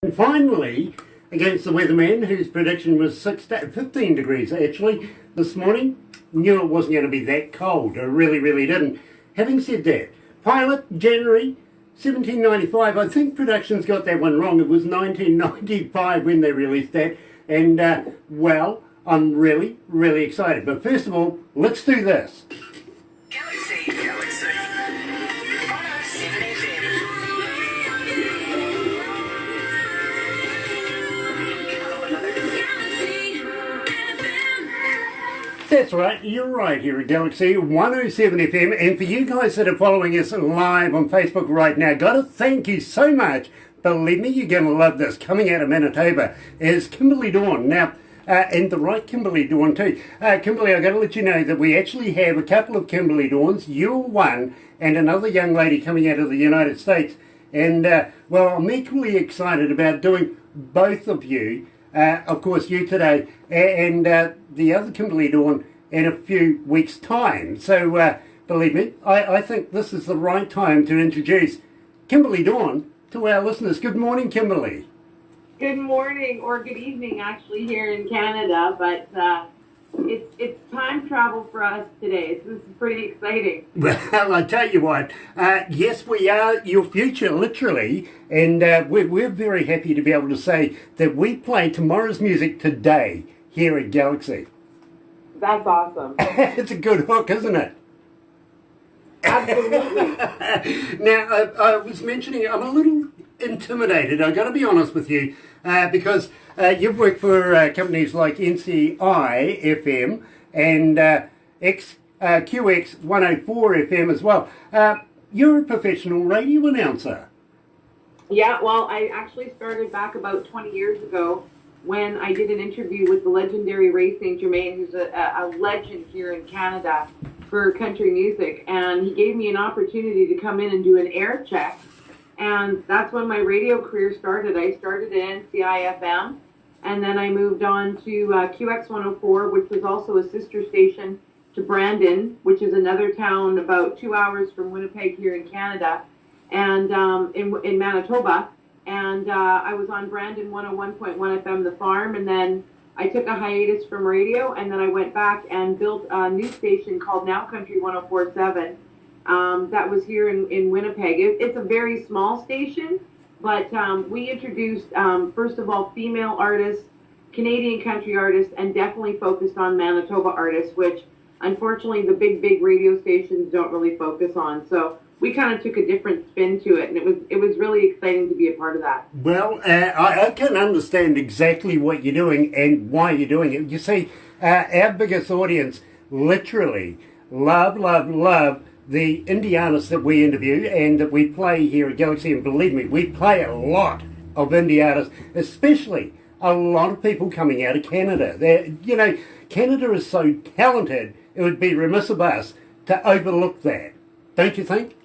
And finally, against the weatherman, whose prediction was 15 degrees actually this morning, knew it wasn't going to be that cold. I really, really didn't. Having said that, Pilot, January 1795, I think production's got that one wrong. It was 1995 when they released that. And, well, I'm really, really excited. But first of all, let's do this. Galaxy 107fm. That's right, you're right here at Galaxy 107 FM, and for you guys that are following us live on Facebook right now, gotta thank you so much. Believe me, you're gonna love this. Coming out of Manitoba is Kimberley Dawn. Now, and the right Kimberley Dawn too. Kimberley, I gotta let you know that we actually have a couple of Kimberley Dawns. You're one, and another young lady coming out of the United States. And, well, I'm equally excited about doing both of you. Of course, you today, and the other Kimberley Dawn in a few weeks' time. So, believe me, I think this is the right time to introduce Kimberley Dawn to our listeners. Good morning, Kimberley. Good morning, or good evening, actually, here in Canada, but it's time travel for us today. This is pretty exciting. Well, I tell you what, yes, we are your future, literally, and we're very happy to be able to say that we play tomorrow's music today here at Galaxy. That's awesome. It's a good hook, isn't it? Absolutely. Now, I was mentioning, I'm a little intimidated, I've got to be honest with you, because you've worked for companies like NCI FM and QX 104 FM as well. You're a professional radio announcer. Yeah, well, I actually started back about 20 years ago when I did an interview with the legendary Ray St. Germain, who's a legend here in Canada for country music, and he gave me an opportunity to come in and do an air check. And that's when my radio career started. I started in NCI-FM, and then I moved on to QX 104, which was also a sister station to Brandon, which is another town about 2 hours from Winnipeg here in Canada, and in Manitoba. And I was on Brandon 101.1 FM, The Farm, and then I took a hiatus from radio, and then I went back and built a new station called Now Country 104.7. That was here in Winnipeg. It's a very small station, but we introduced, first of all, female artists, Canadian country artists, and definitely focused on Manitoba artists, which unfortunately the big radio stations don't really focus on. So we kind of took a different spin to it, and it was really exciting to be a part of that. Well, I can understand exactly what you're doing and why you're doing it. You see, our biggest audience literally love the indie artists that we interview and that we play here at Galaxy, and believe me, we play a lot of indie artists, especially a lot of people coming out of Canada. You know, Canada is so talented, it would be remiss of us to overlook that. Don't you think?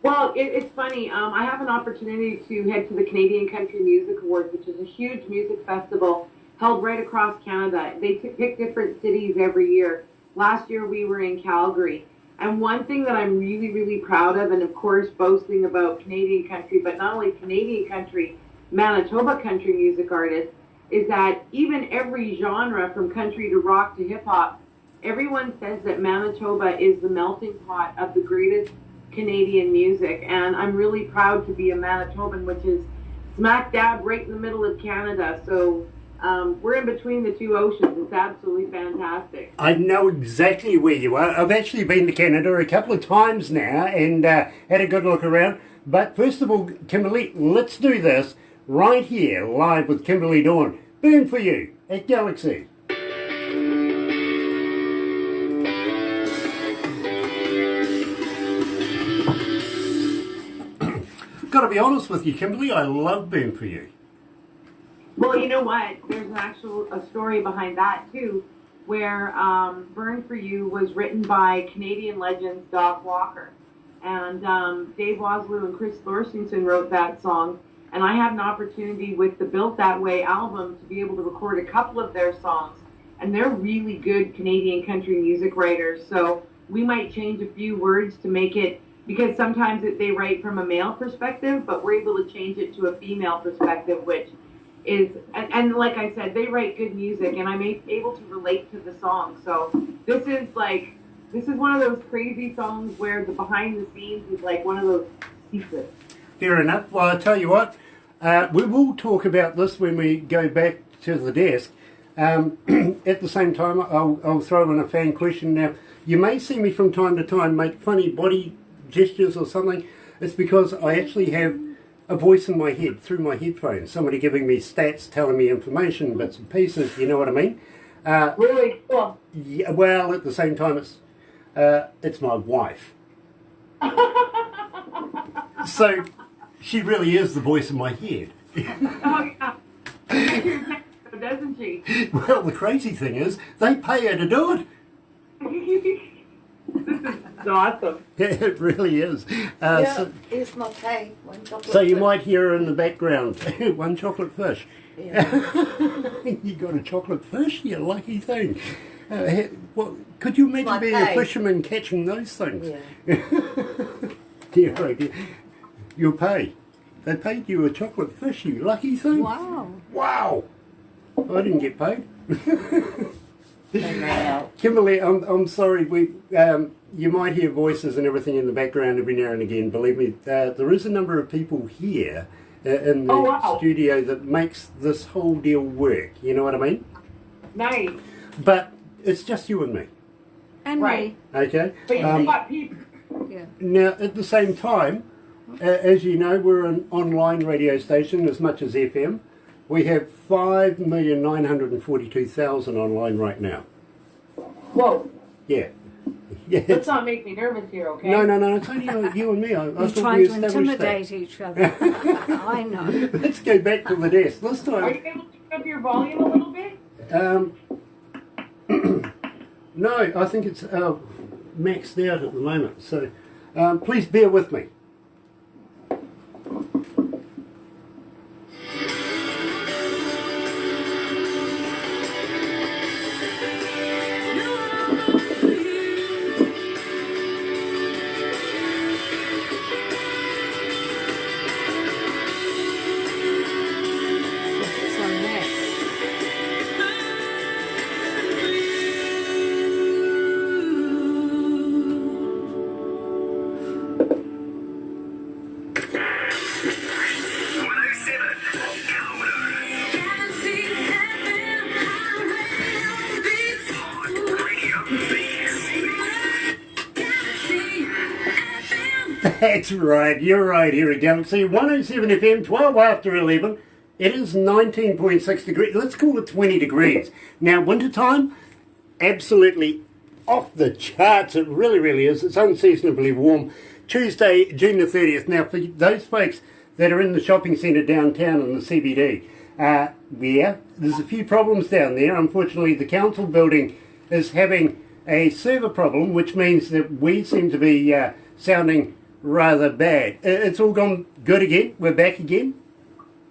Well, it's funny. I have an opportunity to head to the Canadian Country Music Awards, which is a huge music festival held right across Canada. They pick different cities every year. Last year we were in Calgary. And one thing that I'm really, really proud of, and of course boasting about Canadian country, but not only Canadian country, Manitoba country music artists, is that even every genre from country to rock to hip hop, everyone says that Manitoba is the melting pot of the greatest Canadian music. And I'm really proud to be a Manitoban, which is smack dab right in the middle of Canada. So we're in between the two oceans. It's absolutely fantastic. I know exactly where you are. I've actually been to Canada a couple of times now and had a good look around. But first of all, Kimberley, let's do this right here, live with Kimberley Dawn. Burn for you at Galaxy. Got to be honest with you, Kimberley, I love Burn for you. Well, you know what? There's a story behind that too, where "Burn for You" was written by Canadian legends Doc Walker, and Dave Waslew and Chris Thorstenson wrote that song. And I had an opportunity with the Built That Way album to be able to record a couple of their songs, and they're really good Canadian country music writers. So we might change a few words to make it because sometimes they write from a male perspective, but we're able to change it to a female perspective, which is, and like I said, they write good music, and I'm able to relate to the song. So this is one of those crazy songs where the behind the scenes is like one of those secrets. Fair enough. Well, I'll tell you what, we will talk about this when we go back to the desk. At the same time, I'll throw in a fan question. Now, you may see me from time to time make funny body gestures or something. It's because I actually have a voice in my head through my headphones. Somebody giving me stats, telling me information, bits and pieces, you know what I mean? Really cool. Yeah, well, at the same time, it's my wife. So, she really is the voice in my head. Oh, yeah. Doesn't she? Well, the crazy thing is, they pay her to do it. This is awesome. Yeah, it really is. Here's my pay. One chocolate So you chip. might hear her in the background, one chocolate fish. Yeah. You got a chocolate fish, you lucky thing. Could you imagine My being pay. a fisherman catching those things? Yeah. Dear, oh dear. Your pay. They paid you a chocolate fish, you lucky thing. Wow. Wow. I didn't get paid. They ran out. Kimberley, I'm sorry. You might hear voices and everything in the background every now and again. Believe me, there is a number of people here in the Oh, wow. studio that makes this whole deal work. You know what I mean? Nice. But it's just you and me. And Right. Okay. But you got people. me. Yeah. Now, at the same time, as you know, we're an online radio station as much as FM. We have 5,942,000 online right now. Whoa. Yeah. Yeah. Let's not make me nervous here, okay? No, it's only you and me. I You're thought trying we to established intimidate each other. I know. that. Let's go back to the desk. This Are time, you able to turn up your volume a little bit? no, I think it's maxed out at the moment. So please bear with me. So next. That's right, you're right here at Galaxy 107 FM, 12 after 11. It is 19.6 degrees. Let's call it 20 degrees. Now, wintertime, absolutely off the charts. It really, really is. It's unseasonably warm. Tuesday, June the 30th. Now, for those folks that are in the shopping centre downtown in the CBD, yeah, there's a few problems down there. Unfortunately, the council building is having a server problem, which means that we seem to be sounding rather bad. It's all gone good again. We're back again.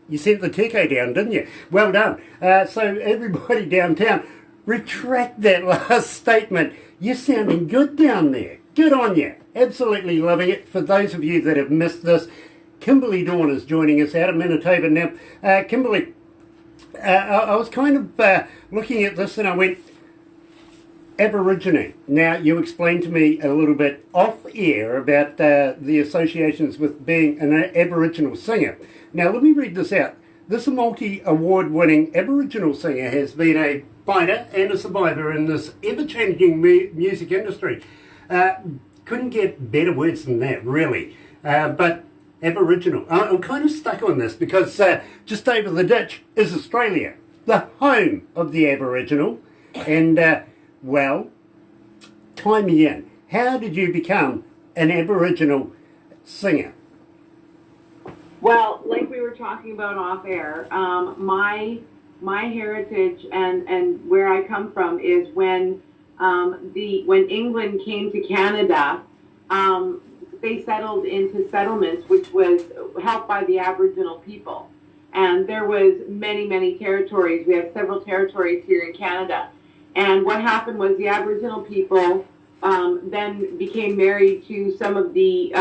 You sent the techo down, didn't you? Well done. So everybody downtown, retract that last statement. You're sounding good down there. Good on you. Absolutely loving it. For those of you that have missed this, Kimberley Dawn is joining us out of Manitoba. Now, Kimberley, I was kind of looking at this and I went, Aborigine. Now, you explained to me a little bit off air about the associations with being an Aboriginal singer. Now, let me read this out. This multi-award winning Aboriginal singer has been a fighter and a survivor in this ever-changing music industry. Couldn't get better words than that, really. But Aboriginal. I'm kind of stuck on this because just over the ditch is Australia, the home of the Aboriginal. And, well, time me in. How did you become an Aboriginal singer? Well, like we were talking about off air, my heritage and where I come from is when England came to Canada, they settled into settlements, which was helped by the Aboriginal people, and there was many territories. We have several territories here in Canada, and what happened was the Aboriginal people then became married to some of the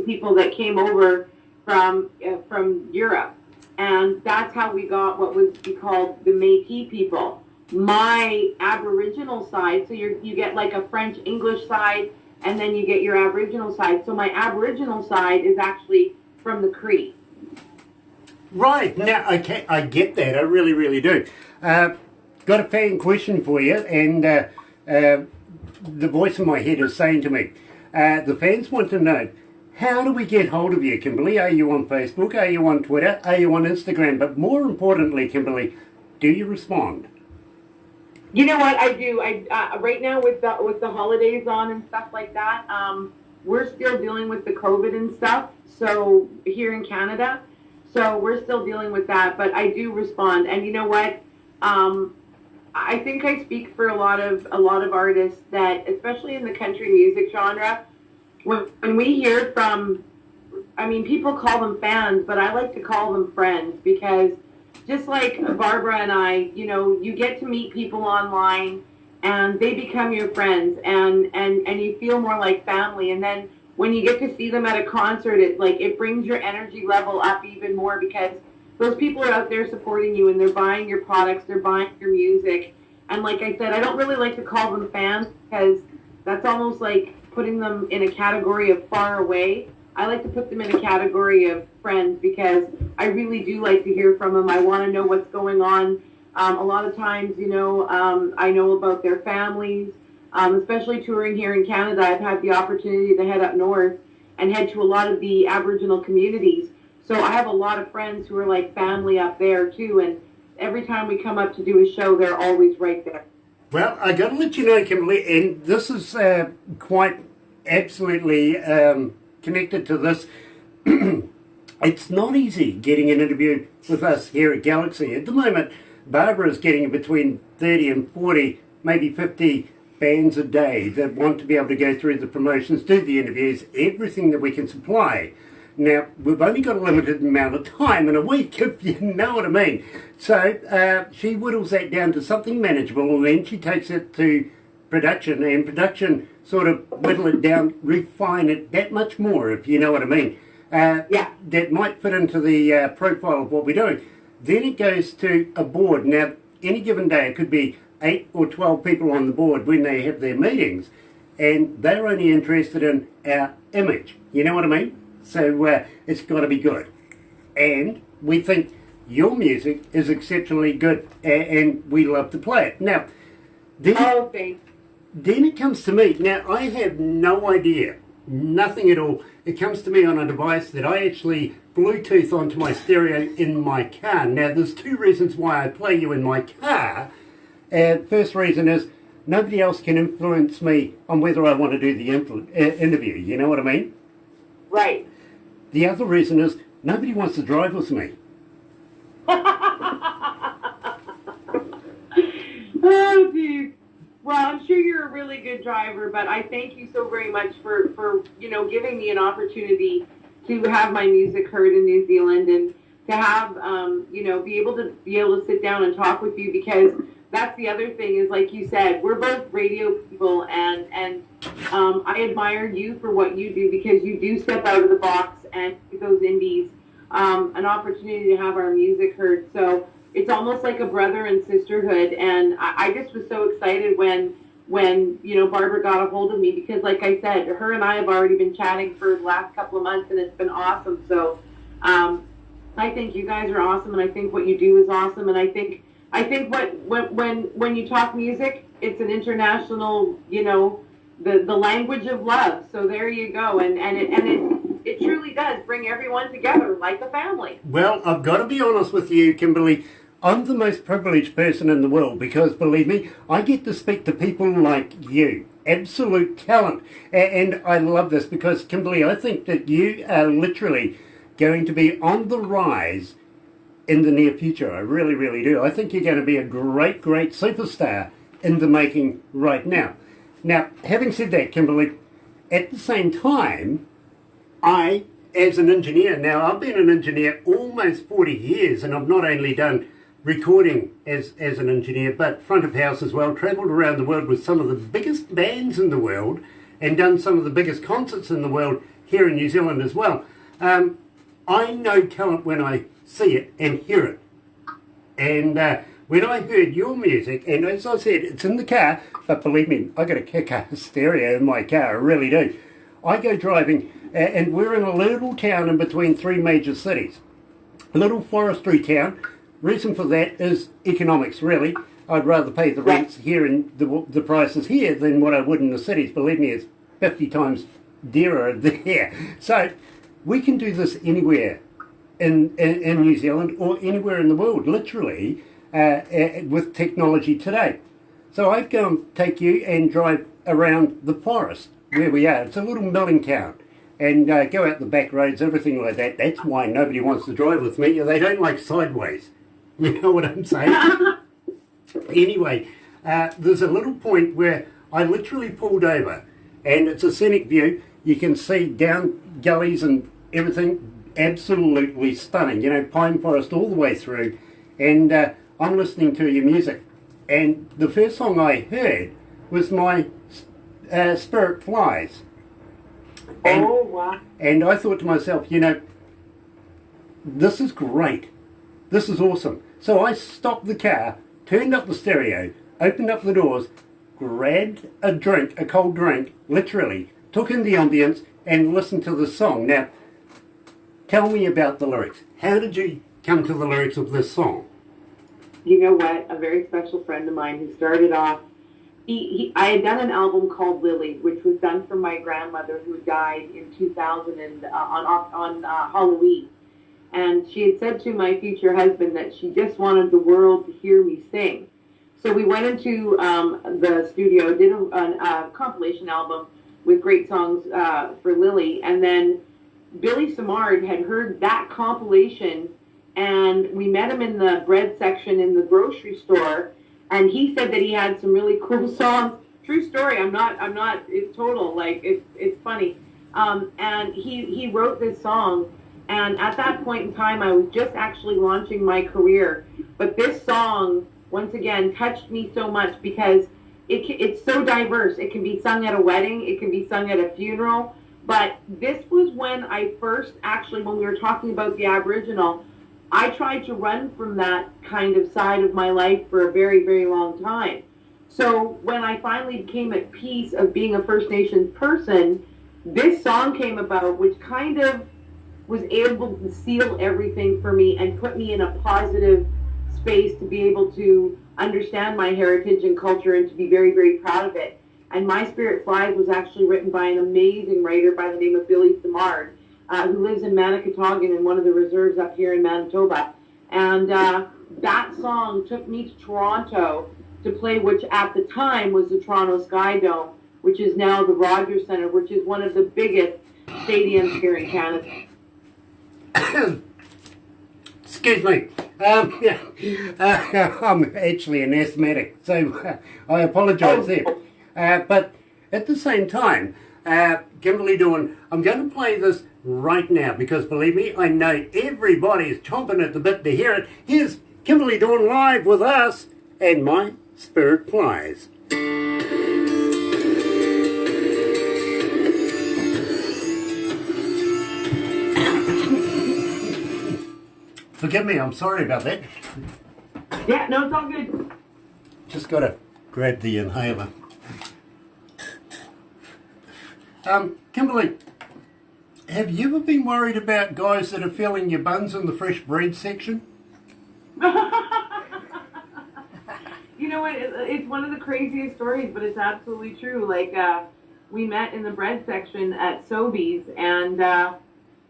people that came over from Europe, and that's how we got what would be called the Métis people. My Aboriginal side, so you get like a French English side, and then you get your Aboriginal side. So my Aboriginal side is actually from the Cree. Right. Now, okay, I get that. I really, really do. Got a fan question for you, and the voice in my head is saying to me, the fans want to know, how do we get hold of you, Kimberley? Are you on Facebook? Are you on Twitter? Are you on Instagram? But more importantly, Kimberley, do you respond? You know what I do? Right now with the holidays on and stuff like that, we're still dealing with the COVID and stuff. So here in Canada, so we're still dealing with that. But I do respond, and you know what? I think I speak for a lot of artists that, especially in the country music genre, when we hear from, I mean, people call them fans, but I like to call them friends, because just like Barbara and I, you know, you get to meet people online and they become your friends, and you feel more like family. And then when you get to see them at a concert, it brings your energy level up even more, because those people are out there supporting you and they're buying your products, they're buying your music. And like I said, I don't really like to call them fans, because that's almost like putting them in a category of far away. I like to put them in a category of friends, because I really do like to hear from them. I want to know what's going on. A lot of times, you know, I know about their families, especially touring here in Canada. I've had the opportunity to head up north and head to a lot of the Aboriginal communities. So I have a lot of friends who are like family up there too, and every time we come up to do a show, they're always right there. Well, I got to let you know, Kimberley, and this is quite absolutely connected to this. It's not easy getting an interview with us here at Galaxy. At the moment, Barbara is getting between 30 and 40, maybe 50 bands a day that want to be able to go through the promotions, do the interviews, everything that we can supply. Now, we've only got a limited amount of time in a week, if you know what I mean. So she whittles that down to something manageable, and then she takes it to production, and production sort of whittle it down, refine it that much more, if you know what I mean. That might fit into the profile of what we're doing. Then it goes to a board. Now, any given day, it could be 8 or 12 people on the board when they have their meetings, and they're only interested in our image. You know what I mean? So it's got to be good. And we think your music is exceptionally good, and we love to play it. Now, then it comes to me. Now, I have no idea, nothing at all. It comes to me on a device that I actually Bluetooth onto my stereo in my car. Now, there's two reasons why I play you in my car. First reason is nobody else can influence me on whether I want to do the interview. You know what I mean? Right. The other reason is nobody wants to drive with me. Oh, geez. Well, I'm sure you're a really good driver, but I thank you so very much for you know, giving me an opportunity to have my music heard in New Zealand, and to have you know, be able to sit down and talk with you, because that's the other thing is, like you said, we're both radio people, and I admire you for what you do, because you do step out of the box and give those indies an opportunity to have our music heard. So it's almost like a brother and sisterhood, and I just was so excited when you know, Barbara got a hold of me, because like I said, her and I have already been chatting for the last couple of months, and it's been awesome. So I think you guys are awesome, and I think what you do is awesome, and I think when you talk music, it's an international, you know, the language of love. So there you go, and it truly does bring everyone together like a family. Well, I've got to be honest with you, Kimberley. I'm the most privileged person in the world, because, believe me, I get to speak to people like you. Absolute talent. And I love this, because, Kimberley, I think that you are literally going to be on the rise in the near future. I really, really do. I think you're going to be a great, great superstar in the making right now. Now, having said that, Kimberley, at the same time, I, as an engineer, now I've been an engineer almost 40 years, and I've not only done recording as an engineer, but front of house as well, travelled around the world with some of the biggest bands in the world and done some of the biggest concerts in the world here in New Zealand as well. I know talent when I see it and hear it. And when I heard your music, and as I said, it's in the car, but believe me, I got a kick-ass stereo in my car, I really do. I go driving, and we're in a little town in between three major cities. A little forestry town. Reason for that is economics, really. I'd rather pay the rents here and the prices here than what I would in the cities. Believe me, it's 50 times dearer there. So we can do this anywhere in New Zealand or anywhere in the world, literally, with technology today. So I'd go and take you and drive around the forest where we are. It's a little milling town. And go out the back roads, everything like that. That's why nobody wants to drive with me. They don't like sideways. You know what I'm saying? Anyway, there's a little point where I literally pulled over, and it's a scenic view. You can see down gullies and everything, absolutely stunning. You know, pine forest all the way through, and I'm listening to your music. And the first song I heard was my Spirit Flies. And, oh, wow. And I thought to myself, you know, this is great. This is awesome. So I stopped the car, turned up the stereo, opened up the doors, grabbed a drink, a cold drink, literally, took in the ambience and listened to the song. Now, tell me about the lyrics. How did you come to the lyrics of this song? You know what? A very special friend of mine who started off, I had done an album called Lily, which was done for my grandmother who died in 2000 and, on Halloween. And she had said to my future husband that she just wanted the world to hear me sing. So we went into the studio, did a compilation album with great songs for Lily. And then Billy Samard had heard that compilation, and we met him in the bread section in the grocery store. And he said that he had some really cool songs. True story. I'm not, it's total, like, it's funny. And he wrote this song. And at that point in time, I was just actually launching my career. But this song, once again, touched me so much because it's so diverse. It can be sung at a wedding. It can be sung at a funeral. But this was when I first, actually, when we were talking about the Aboriginal, I tried to run from that kind of side of my life for a very, very long time. So when I finally became at peace of being a First Nations person, this song came about, which kind of was able to seal everything for me and put me in a positive space to be able to understand my heritage and culture and to be very, very proud of it. And My Spirit Flies was actually written by an amazing writer by the name of Billy Samard, who lives in Manukautugan in one of the reserves up here in Manitoba. And that song took me to Toronto to play, which at the time was the Toronto Sky Dome, which is now the Rogers Centre, which is one of the biggest stadiums here in Canada. Excuse me. I'm actually an asthmatic, so I apologise there. But at the same time, Kimberley Dawn, I'm going to play this right now because, believe me, I know everybody is chomping at the bit to hear it. Here's Kimberley Dawn live with us and My Spirit Flies. Forgive me, I'm sorry about that. Yeah, no, it's all good. Just got to grab the inhaler. Kimberley, have you ever been worried about guys that are filling your buns in the fresh bread section? You know what? It's one of the craziest stories, but it's absolutely true. Like, we met in the bread section at Sobeys,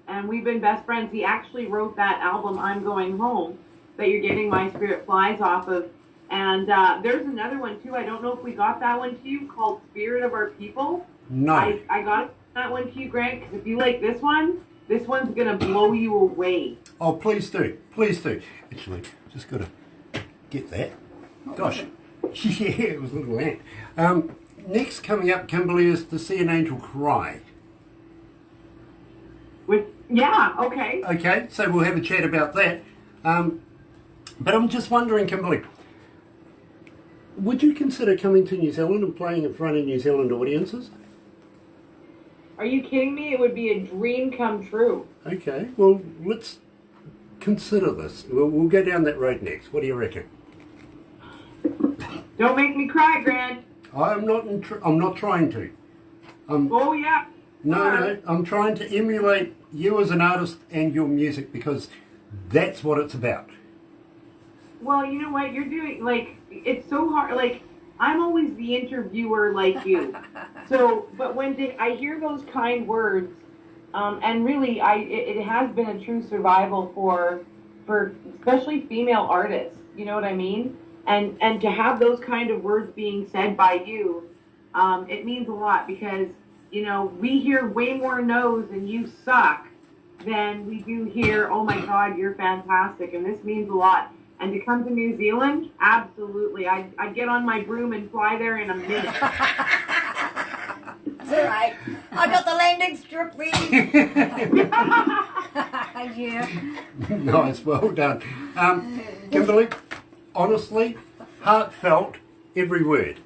and we've been best friends. He actually wrote that album, I'm Going Home, that you're getting My Spirit Flies off of. And there's another one, too. I don't know if we got that one to you, called Spirit of Our People. No. I got that one to you, Grant, because if you like this one's going to blow you away. Oh, please do. Please do. Actually, just got to get that. Gosh. Yeah, it was a little ant. Next coming up, Kimberley, is To See an Angel Cry. Yeah, okay. Okay, so we'll have a chat about that. But I'm just wondering, Kimberley, would you consider coming to New Zealand and playing in front of New Zealand audiences? Are you kidding me? It would be a dream come true. Okay, well, let's consider this. We'll go down that road next. What do you reckon? Don't make me cry, Grant. I'm not trying to. Oh, yeah. No, I'm trying to emulate you as an artist and your music because that's what it's about. Well, you know what? You're doing, like, it's so hard. Like, I'm always the interviewer like you. So, but when I hear those kind words, and really, it has been a true survival for especially female artists. You know what I mean? And to have those kind of words being said by you, it means a lot because, you know, we hear way more no's and you suck than we do hear, oh my God, you're fantastic. And this means a lot. And to come to New Zealand, absolutely. I'd get on my broom and fly there in a minute. That's all right. I got the landing strip ready. Yeah. Nice, well done. Kimberley, honestly, heartfelt, every word.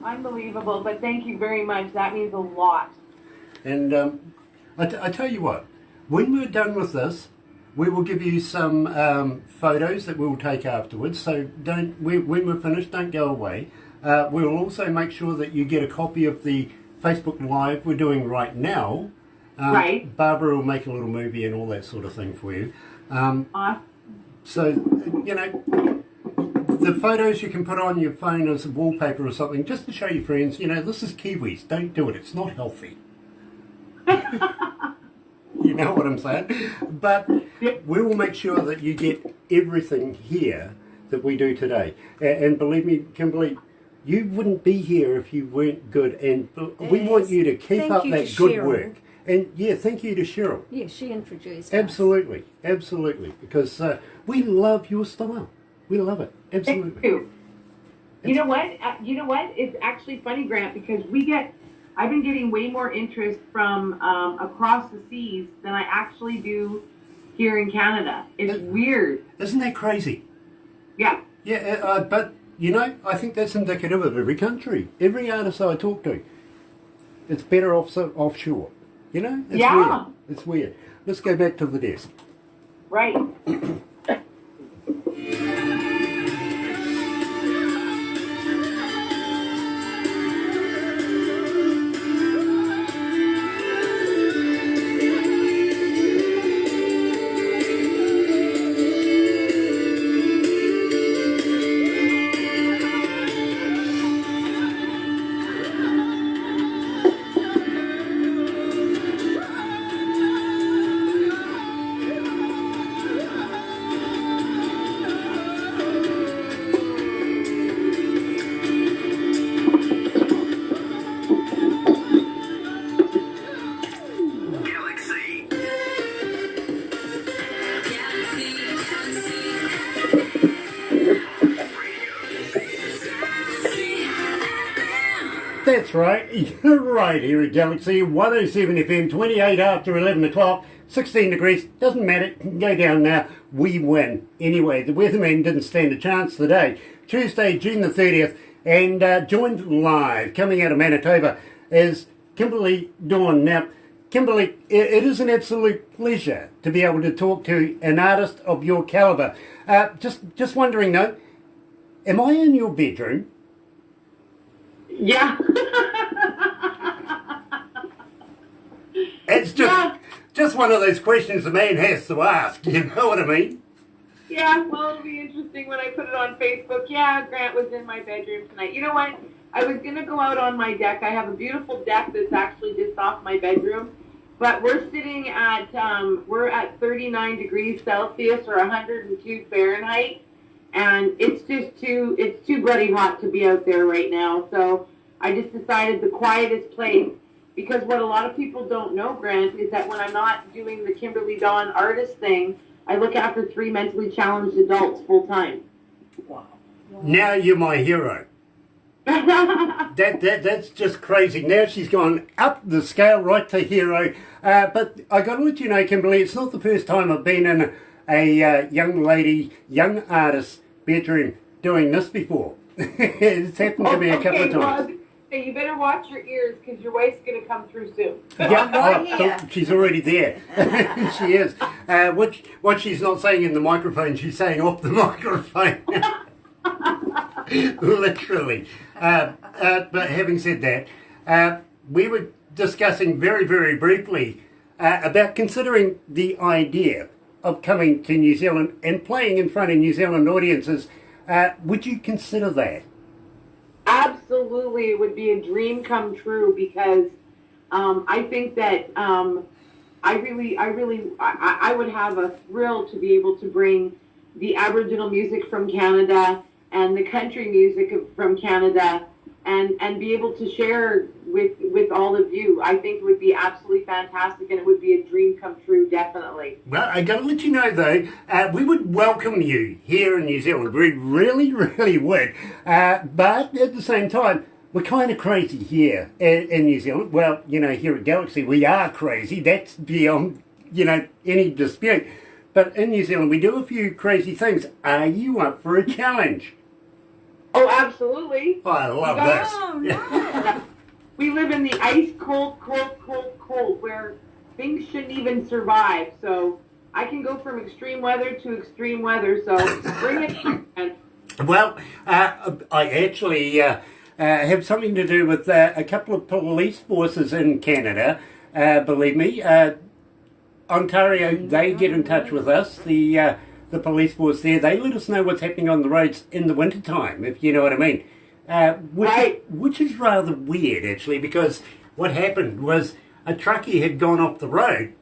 Unbelievable, but thank you very much. That means a lot. And I tell you what, when we're done with this, we will give you some photos that we'll take afterwards. So when we're finished, don't go away. We'll also make sure that you get a copy of the Facebook Live we're doing right now. Right. Barbara will make a little movie and all that sort of thing for you. So, you know, the photos you can put on your phone as a wallpaper or something, just to show your friends, you know, this is Kiwis. Don't do it. It's not healthy. You know what I'm saying? But we will make sure that you get everything here that we do today. And believe me, Kimberley, you wouldn't be here if you weren't good. And we want you to keep up that good work. And yeah, thank you to Cheryl. Yeah, she introduced us. Absolutely, absolutely. Because we love your style. We love it. Absolutely. Thank you. You know what? It's actually funny, Grant, because I've been getting way more interest from across the seas than I actually do here in Canada. It's weird. Isn't that crazy? Yeah. Yeah, but, you know, I think that's indicative of every country. Every artist I talk to, it's better offshore. You know? It's weird. It's weird. Let's go back to the desk. Right. That's right, you're right here at Galaxy 107 FM, 28 after 11 o'clock, 16 degrees, doesn't matter, go down now, we win. Anyway, the weatherman didn't stand a chance today. Tuesday, June the 30th, and joined live, coming out of Manitoba, is Kimberley Dawn. Now, Kimberley, it is an absolute pleasure to be able to talk to an artist of your calibre. Just wondering though, am I in your bedroom? Yeah. It's just one of those questions the man has to ask, you know what I mean? Yeah, well, it'll be interesting when I put it on Facebook. Yeah, Grant was in my bedroom tonight. You know what? I was going to go out on my deck. I have a beautiful deck that's actually just off my bedroom. But we're sitting at, we're at 39 degrees Celsius or 102 Fahrenheit. And it's too bloody hot to be out there right now. So I just decided the quietest place, because what a lot of people don't know, Grant, is that when I'm not doing the Kimberley Dawn artist thing, I look after 3 mentally challenged adults full time. Wow. Now you're my hero. That's just crazy. Now she's gone up the scale right to hero. But I got to let you know, Kimberley, it's not the first time I've been in a young lady, young artist bedroom doing this before. It's happened to me a couple of times. Well, hey, you better watch your ears because your wife's going to come through soon. Yeah, Right here. she's already there. She is. What she's not saying in the microphone, she's saying off the microphone. Literally. But having said that, we were discussing very, very briefly about considering the idea of coming to New Zealand and playing in front of New Zealand audiences. Would you consider that? Absolutely, it would be a dream come true because I think that I would have a thrill to be able to bring the Aboriginal music from Canada and the country music from Canada and be able to share with all of you. I think it would be absolutely fantastic and it would be a dream come true, definitely. Well, I got to let you know though, we would welcome you here in New Zealand. We really, really would. But at the same time, we're kind of crazy here in New Zealand. Well, you know, here at Galaxy, we are crazy. That's beyond, any dispute. But in New Zealand, we do a few crazy things. Are you up for a challenge? Oh, absolutely. Oh, I love this. Oh, no. We live in the ice cold, where things shouldn't even survive. So I can go from extreme weather to extreme weather. So bring it on. Well, I actually have something to do with a couple of police forces in Canada. Believe me, Ontario, they get in touch with us. The police force there, they let us know what's happening on the roads in the wintertime, if you know what I mean. Which is rather weird, actually, because what happened was a truckie had gone off the road,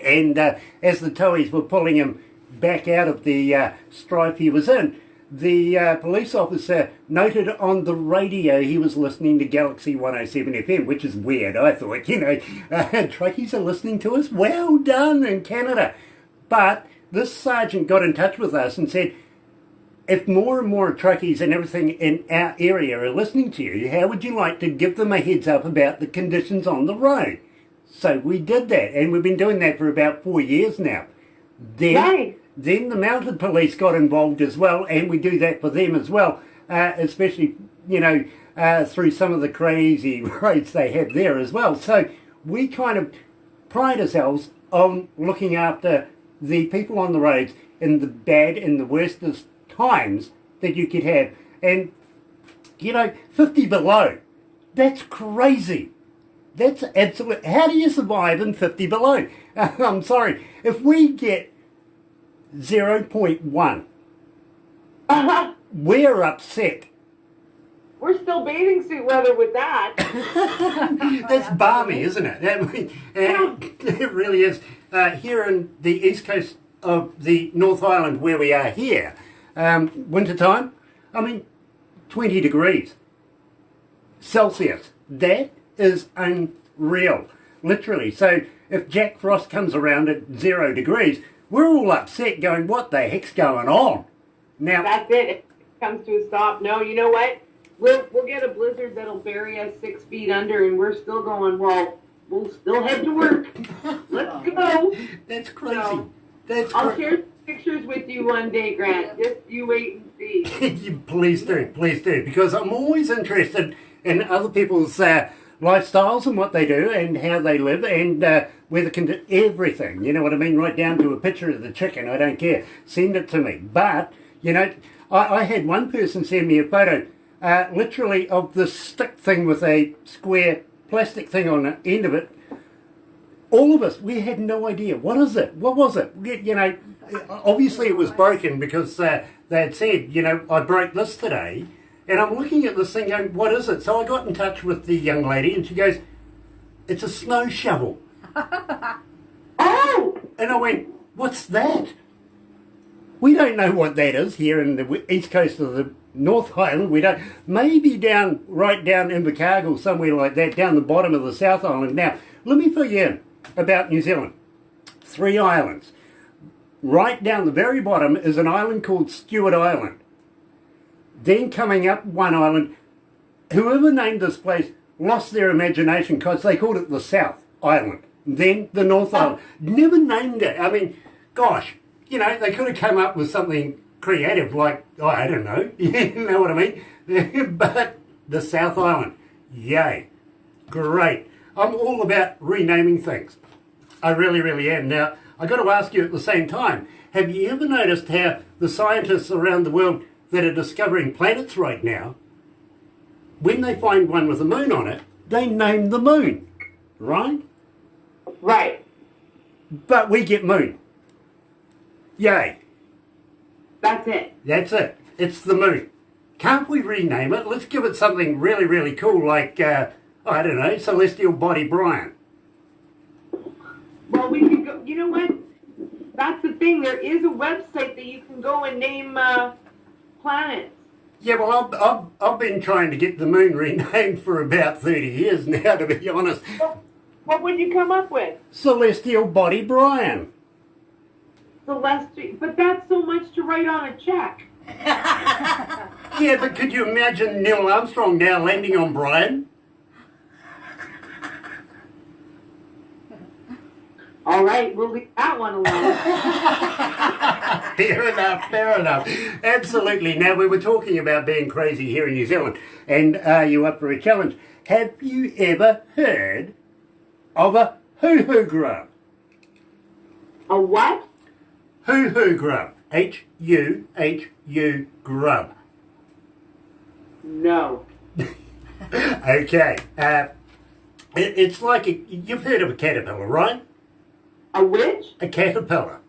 and as the towies were pulling him back out of the strife he was in, the police officer noted on the radio he was listening to Galaxy 107 FM, which is weird. I thought, truckies are listening to us? Well done in Canada. But this sergeant got in touch with us and said, if more and more truckies and everything in our area are listening to you, how would you like to give them a heads up about the conditions on the road? So we did that, and we've been doing that for about 4 years now. Then the mounted police got involved as well, and we do that for them as well, especially, through some of the crazy roads they have there as well. So we kind of pride ourselves on looking after the people on the roads in the bad and the worstest times that you could have. And 50 below, that's crazy. That's absolute. How do you survive in 50 below? I'm sorry, if we get 0.1, we're upset. We're still bathing suit weather with that. That's balmy, isn't it? It really is. Here in the east coast of the North Island where we are here, wintertime, 20 degrees Celsius. That is unreal, literally. So if Jack Frost comes around at 0 degrees, we're all upset going, what the heck's going on? Now, that's it. If it comes to a stop, no, you know what? We'll get a blizzard that'll bury us 6 feet under, and we're still going, well, we'll still head to work. Let's go. That's crazy. So, I'll share pictures with you one day, Grant. Just you wait and see. Please do, because I'm always interested in other people's lifestyles and what they do and how they live and where they can do everything. You know what I mean? Right down to a picture of the chicken. I don't care. Send it to me. But, I had one person send me a photo literally of the stick thing with a square plastic thing on the end of it. All of us, we had no idea. What is it? What was it? Obviously it was broken because they had said, I broke this today. And I'm looking at this thing going, what is it? So I got in touch with the young lady and she goes, it's a snow shovel. Oh! And I went, what's that? We don't know what that is here in the east coast of the North Island. We don't. Maybe right down in Invercargill, somewhere like that, down the bottom of the South Island. Now, let me fill you in about New Zealand. 3 islands. Right down the very bottom is an island called Stewart Island. Then coming up one island, whoever named this place lost their imagination because they called it the South Island. Then the North Island. Never named it. Gosh, you know, they could have come up with something creative like, oh, I don't know, you know what I mean? But the South Island, yay, great. I'm all about renaming things. I really, really am. Now, I got to ask you at the same time, have you ever noticed how the scientists around the world that are discovering planets right now, when they find one with a moon on it, they name the moon, right? Right. But we get moon. Yay. That's it. That's it. It's the moon. Can't we rename it? Let's give it something really, really cool like, I don't know, Celestial Body Brian. Well, we could go. You know what? That's the thing. There is a website that you can go and name planets. Yeah, well, I've been trying to get the moon renamed for about 30 years now, to be honest. What would you come up with? Celestial Body Brian. Celestial, but that's so much to write on a check. Yeah, but could you imagine Neil Armstrong now landing on Brian? All right, we'll leave that one alone. Fair enough, fair enough. Absolutely. Now, we were talking about being crazy here in New Zealand, and are you up for a challenge? Have you ever heard of a hoo-hoo grub? A what? Hoo-hoo grub. H-U-H-U grub. No. Okay. It's like, you've heard of a caterpillar, right? A witch? A caterpillar.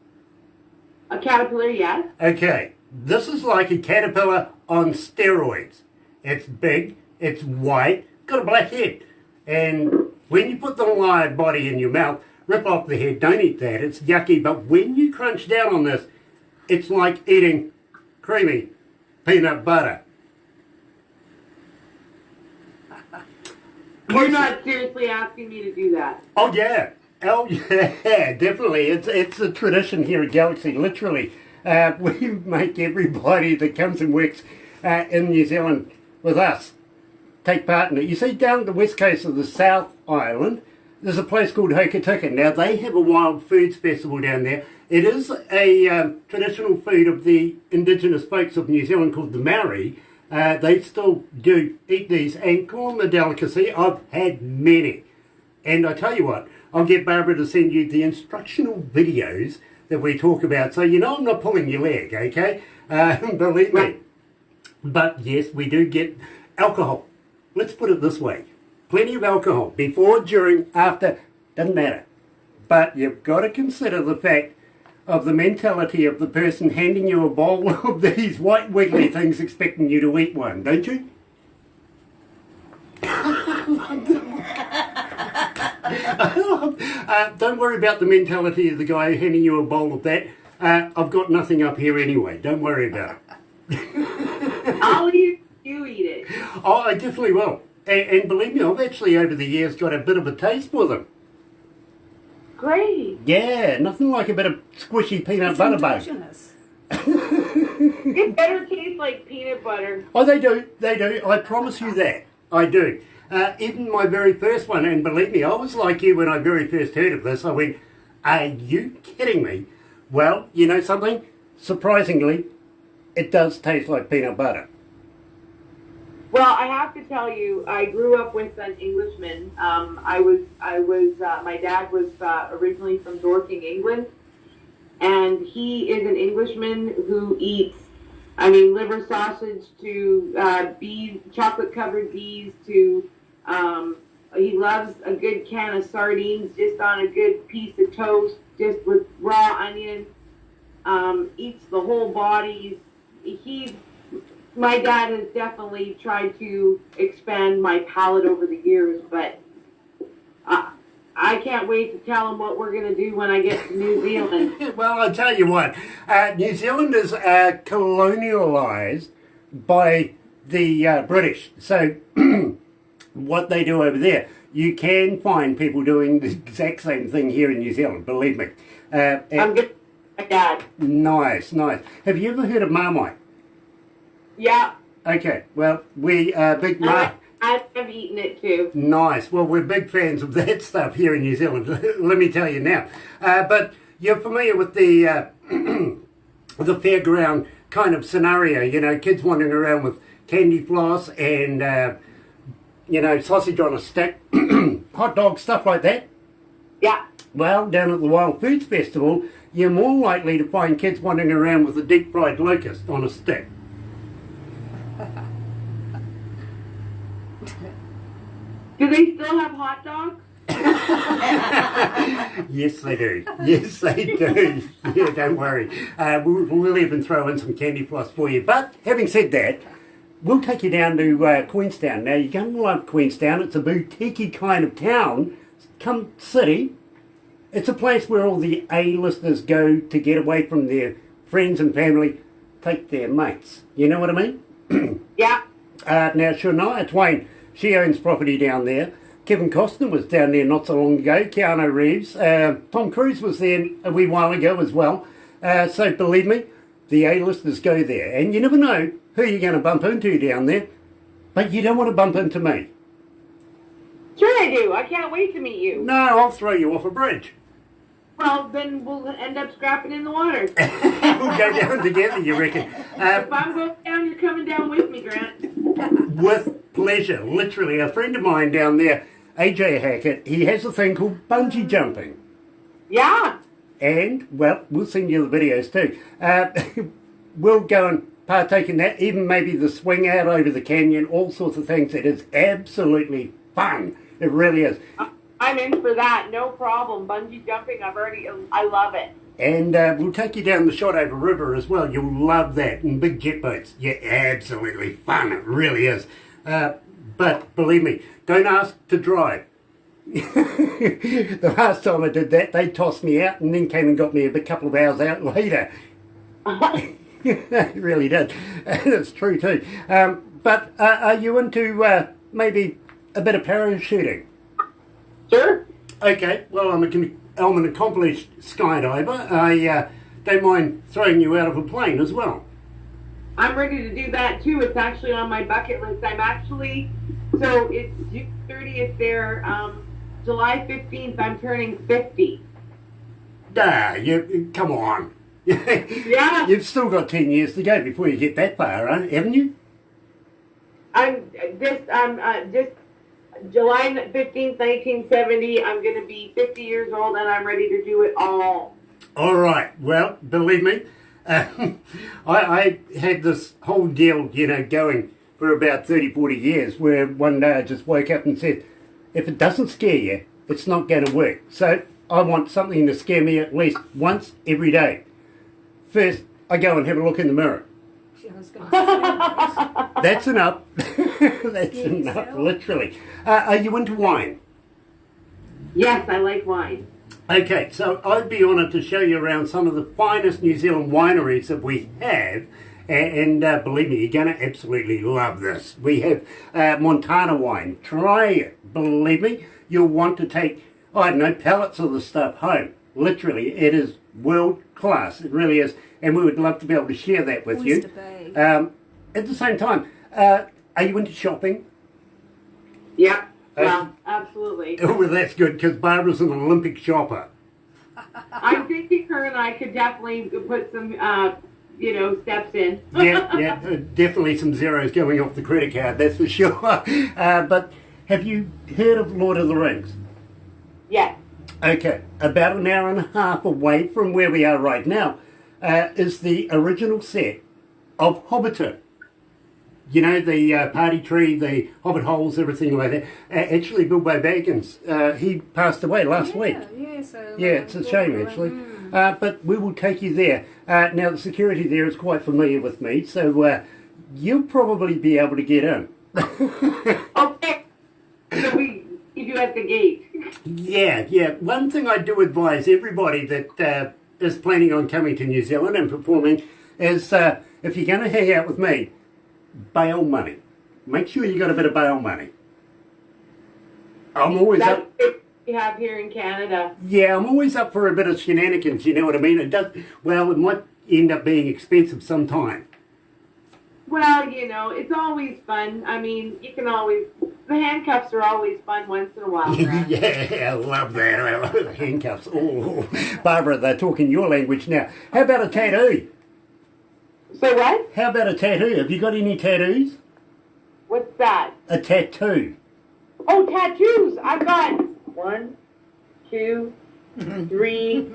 A caterpillar, yes. Okay. This is like a caterpillar on steroids. It's big, it's white, got a black head. And when you put the live body in your mouth, rip off the head, don't eat that, it's yucky. But when you crunch down on this, it's like eating creamy peanut butter. You're not seriously asking me to do that. Oh yeah. Oh yeah, definitely. It's a tradition here at Galaxy, literally. We make everybody that comes and works in New Zealand with us take part in it. You see, down the west coast of the South Island, there's a place called Hokitika. Now, they have a wild foods festival down there. It is a traditional food of the indigenous folks of New Zealand called the Maori. They still do eat these and call them a delicacy. I've had many. And I tell you what, I'll get Barbara to send you the instructional videos that we talk about. So you know I'm not pulling your leg, okay? Believe me. But yes, we do get alcohol. Let's put it this way. Plenty of alcohol. Before, during, after, doesn't matter. But you've got to consider the fact of the mentality of the person handing you a bowl of these white wiggly things expecting you to eat one, don't you? Don't worry about the mentality of the guy handing you a bowl of that. I've got nothing up here anyway. Don't worry about it. I'll eat it, you eat it. Oh, I definitely will. And believe me, I've actually over the years got a bit of a taste for them. Great. Yeah, nothing like a bit of squishy peanut butter bug. It better taste like peanut butter. Oh, they do. They do. I promise you that. I do. Even my very first one, and believe me, I was like you when I very first heard of this. I went, are you kidding me? Well, you know something? Surprisingly, it does taste like peanut butter. Well, I have to tell you, I grew up with an Englishman. My dad was originally from Dorking, England, and he is an Englishman who eats, liver sausage to bees, chocolate-covered bees to, he loves a good can of sardines just on a good piece of toast, just with raw onion, eats the whole body. My dad has definitely tried to expand my palate over the years, but I can't wait to tell him what we're going to do when I get to New Zealand. Well, I'll tell you what, New Zealand is colonialised by the British. So what they do over there, you can find people doing the exact same thing here in New Zealand, believe me. I'm good. My dad. Nice, nice. Have you ever heard of Marmite? Yeah. Okay, well, we are big I've eaten it too. Nice. Well, we're big fans of that stuff here in New Zealand, let me tell you now. But you're familiar with the the fairground kind of scenario, you know, kids wandering around with candy floss and, you know, sausage on a stick, hot dog, stuff like that. Yeah. Well, down at the Wild Foods Festival, you're more likely to find kids wandering around with a deep fried locust on a stick. Do they still have hot dogs? Yes, they do. Yes, they do. Yeah, don't worry. We'll even throw in some candy floss for you. But having said that, we'll take you down to Queenstown. Now, you're going to love Queenstown. It's a boutique kind of town, come city. It's a place where all the A-listers go to get away from their friends and family, take their mates. You know what I mean? Yeah. Now, Shania Twain, she owns property down there. Kevin Costner was down there not so long ago. Keanu Reeves. Tom Cruise was there a wee while ago as well. So believe me, the A-listers go there. And you never know who you're going to bump into down there. But you don't want to bump into me. Sure I do. I can't wait to meet you. No, I'll throw you off a bridge. Well, then we'll end up scrapping in the water. We'll go down together, you reckon? If I'm going down, you're coming down with me, Grant. With pleasure. Literally, a friend of mine down there, AJ Hackett, he has a thing called bungee jumping. Yeah. And, well, we'll send you the videos too. We'll go and partake in that, even maybe the swing out over the canyon, all sorts of things. It is absolutely fun. It really is. I'm in for that. No problem. Bungee jumping, I love it. And we'll take you down the Shotover River as well. You'll love that. And big jet boats. Yeah, absolutely fun. It really is. But believe me, don't ask to drive. The last time I did that, they tossed me out and then came and got me a couple of hours out later. It really did. And it's true too. But are you into maybe a bit of parachuting? Sure. Okay, well, I'm an accomplished skydiver. I don't mind throwing you out of a plane as well. I'm ready to do that too. It's actually on my bucket list. So it's June 30th there. July 15th, I'm turning 50. Come on. Yeah. You've still got 10 years to go before you get that far, haven't you? I'm just July 15th, 1970, I'm going to be 50 years old and I'm ready to do it all. All right. Well, believe me, I had this whole deal, going for about 30, 40 years where one day I just woke up and said, if it doesn't scare you, it's not going to work. So I want something to scare me at least once every day. First, I go and have a look in the mirror. That's enough. That's enough, literally. Are you into wine? Yes, I like wine. Okay, so I'd be honoured to show you around some of the finest New Zealand wineries that we have. And believe me, you're going to absolutely love this. We have Montana wine. Try it. Believe me, you'll want to take, pallets of the stuff home. Literally, it is world class. It really is. And we would love to be able to share that with you. At the same time, are you into shopping? Yeah, well, absolutely. Well, that's good, because Barbara's an Olympic shopper. I'm thinking her and I could definitely put some, steps in. yeah, definitely some zeros going off the credit card, that's for sure. But have you heard of Lord of the Rings? Yes. Okay, about an hour and a half away from where we are right now is the original set of Hobbiton. You know, the party tree, the hobbit holes, everything like that. Actually, Bilbo Baggins, he passed away last week. Yeah, it's a shame, actually. But we will take you there. Now, the security there is quite familiar with me, so you'll probably be able to get in. Okay. So we keep you at the gate. Yeah. One thing I do advise everybody that is planning on coming to New Zealand and performing is if you're going to hang out with me, bail money. Make sure you got a bit of bail money. I'm always That's up. what we have here in Canada. Yeah, I'm always up for a bit of shenanigans. You know what I mean? It might end up being expensive sometime. Well, it's always fun. I mean, the handcuffs are always fun once in a while. Yeah, I love that. I love the handcuffs. Oh, Barbara, they're talking your language now. How about a tattoo? So what? How about a tattoo? Have you got any tattoos? What's that? A tattoo. Oh, tattoos! I've got 1, 2, 3.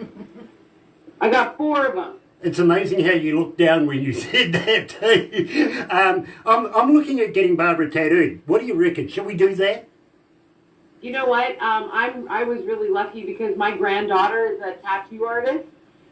I got 4 of them. It's amazing how you looked down when you said that too. I'm looking at getting Barbara tattooed. What do you reckon? Shall we do that? You know what? I was really lucky because my granddaughter is a tattoo artist,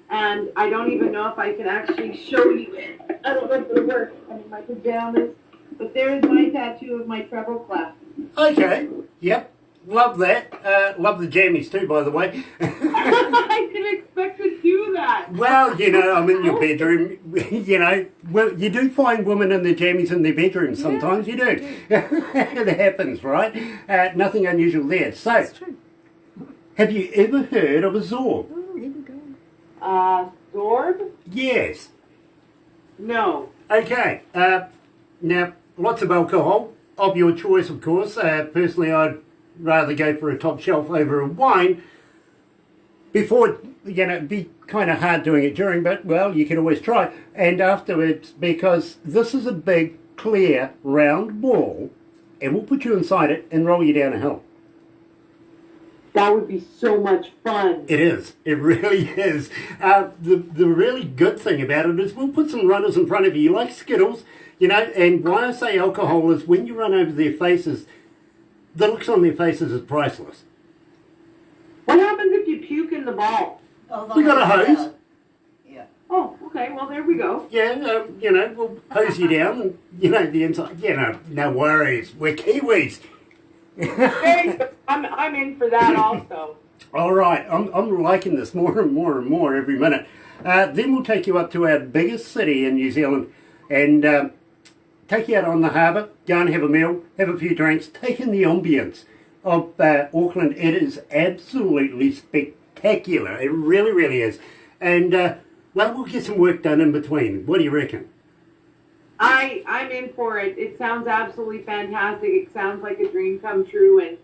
and I don't even know if I can actually show you it. I don't know if it'll work. I'm in my pajamas, but there's my tattoo of my treble clef. Okay. Yep. Love that. Love the jammies too, by the way. I didn't expect to do that. Well, you know, I'm in your bedroom. You know, well, you do find women in their jammies in their bedrooms sometimes. You do. It happens, right? Nothing unusual there. So, That's true. have you ever heard of a Zorb? Oh, here we go. Zorb? Yes. No. Okay. Now, lots of alcohol of your choice, of course. Personally, I'd rather go for a top shelf over a wine. Before, you know, it'd be kind of hard doing it during, but, well, you can always try. And afterwards, because this is a big, clear, round ball, and we'll put you inside it and roll you down a hill. That would be so much fun. It is. It really is. The really good thing about it is we'll put some runners in front of you, like Skittles, you know, and why I say alcohol is when you run over their faces, the looks on their faces is priceless. What happens if you puke in the ball? Oh, We got a hose. Yeah. Oh, okay. Well, there we go. Yeah, you know, we'll hose you down and, you know, the inside. You know, no worries. We're Kiwis. There you go. I'm in for that also. All right. I'm liking this more and more and more every minute. Then we'll take you up to our biggest city in New Zealand and take you out on the harbour, go and have a meal, have a few drinks, take in the ambience of Auckland. It is absolutely spectacular. It really, really is. And, well, we'll get some work done in between. What do you reckon? I'm in for it. It sounds absolutely fantastic. It sounds like a dream come true,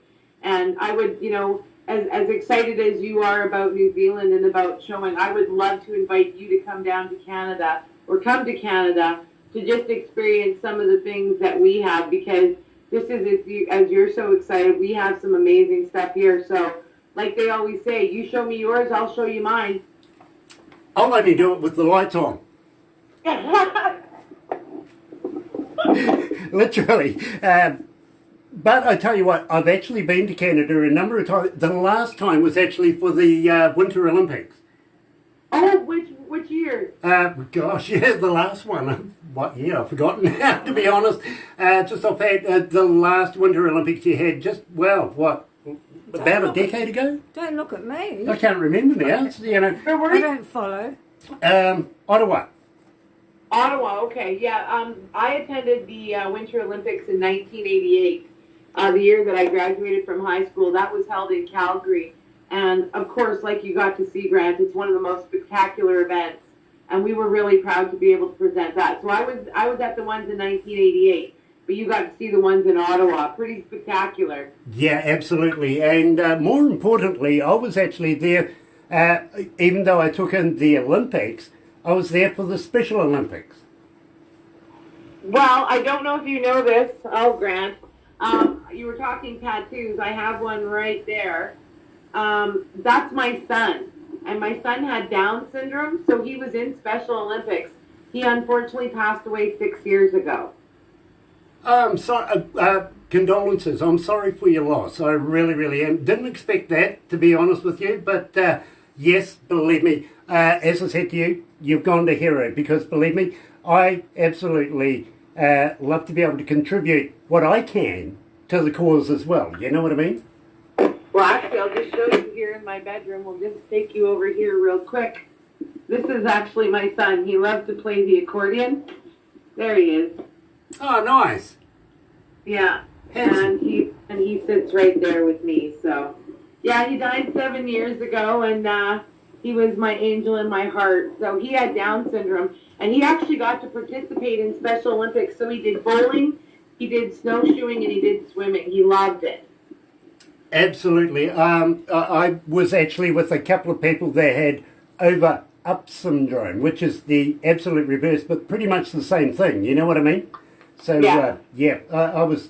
and I would, you know, as excited as you are about New Zealand and about showing, I would love to invite you to come down to Canada or come to Canada to just experience some of the things that we have, because this is, as you're so excited, we have some amazing stuff here. So, like they always say, you show me yours, I'll show you mine. I'll only do it with the lights on. Literally. But I tell you what, I've actually been to Canada a number of times. The last time was actually for the Winter Olympics. Oh, which year? Gosh, yeah, the last one. What year? I've forgotten now, to be honest. Just offhand, the last Winter Olympics you had just, well, what, about a decade ago? Don't look at me. I can't remember now. It's, you know, I don't follow. Ottawa. Ottawa, okay, yeah. I attended the Winter Olympics in 1988, the year that I graduated from high school. That was held in Calgary. And, of course, like you got to see, Grant, it's one of the most spectacular events. And we were really proud to be able to present that. So I was at the ones in 1988, but you got to see the ones in Ottawa. Pretty spectacular. Yeah, absolutely. And more importantly, I was actually there, even though I took in the Olympics, I was there for the Special Olympics. Well, I don't know if you know this. Oh, Grant. You were talking tattoos. I have one right there. That's my son. And my son had Down syndrome, so he was in Special Olympics. He unfortunately passed away 6 years ago. Sorry, condolences. I'm sorry for your loss. I really, really am. Didn't expect that, to be honest with you. But yes, believe me, as I said to you, you've gone to hero. Because believe me, I absolutely love to be able to contribute what I can to the cause as well. You know what I mean? Well, actually, I'll just show you here in my bedroom. We'll just take you over here real quick. This is actually my son. He loves to play the accordion. There he is. Oh, nice. Yeah. Handsome. And he sits right there with me. So, yeah, he died 7 years ago, and he was my angel in my heart. So he had Down syndrome, and he actually got to participate in Special Olympics. So he did bowling, he did snowshoeing, and he did swimming. He loved it. Absolutely. I was actually with a couple of people that had over up syndrome, which is the absolute reverse, but pretty much the same thing. You know what I mean? So, I was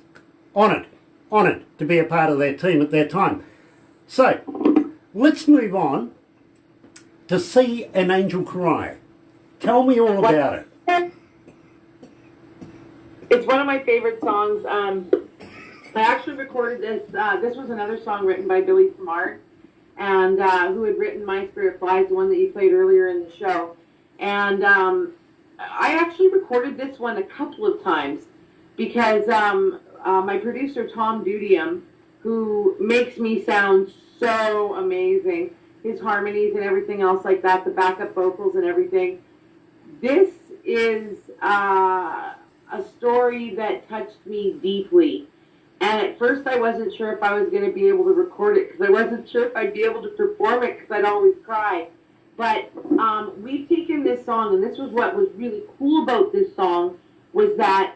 honoured to be a part of that team at that time. So, let's move on to See an Angel Cry. Tell me all about it. It's one of my favorite songs. I actually recorded this. This was another song written by Billy Samard, and who had written My Spirit Flies, the one that you played earlier in the show. And I actually recorded this one a couple of times because my producer, Tom Dudium, who makes me sound so amazing, his harmonies and everything else like that, the backup vocals and everything. This is a story that touched me deeply. And at first I wasn't sure if I was going to be able to record it because I wasn't sure if I'd be able to perform it because I'd always cry. But we've taken this song, and this was what was really cool about this song, was that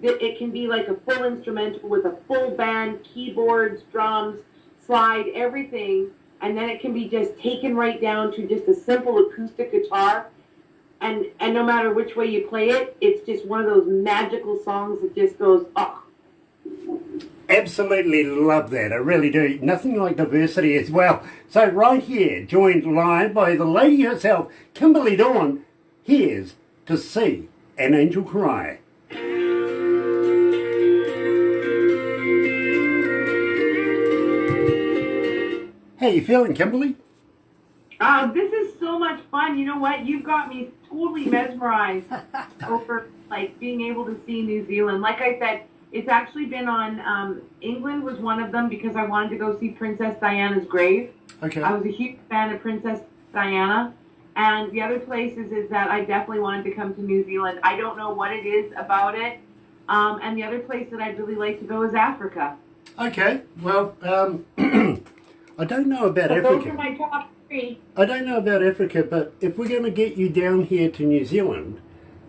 it can be like a full instrumental with a full band, keyboards, drums, slide, everything. And then it can be just taken right down to just a simple acoustic guitar. And no matter which way you play it, it's just one of those magical songs that just goes, oh. Absolutely love that. I really do. Nothing like diversity as well. So right here, joined live by the lady herself, Kimberley Dawn, here's To See an Angel Cry. How you feeling, Kimberley? This is so much fun. You know what? You've got me totally mesmerized over being able to see New Zealand. Like I said, it's actually been on, England was one of them because I wanted to go see Princess Diana's grave. Okay. I was a huge fan of Princess Diana. And the other places is that I definitely wanted to come to New Zealand. I don't know what it is about it. And the other place that I'd really like to go is Africa. Okay. Well, I don't know about So Africa. those are my top three. I don't know about Africa, but if we're going to get you down here to New Zealand,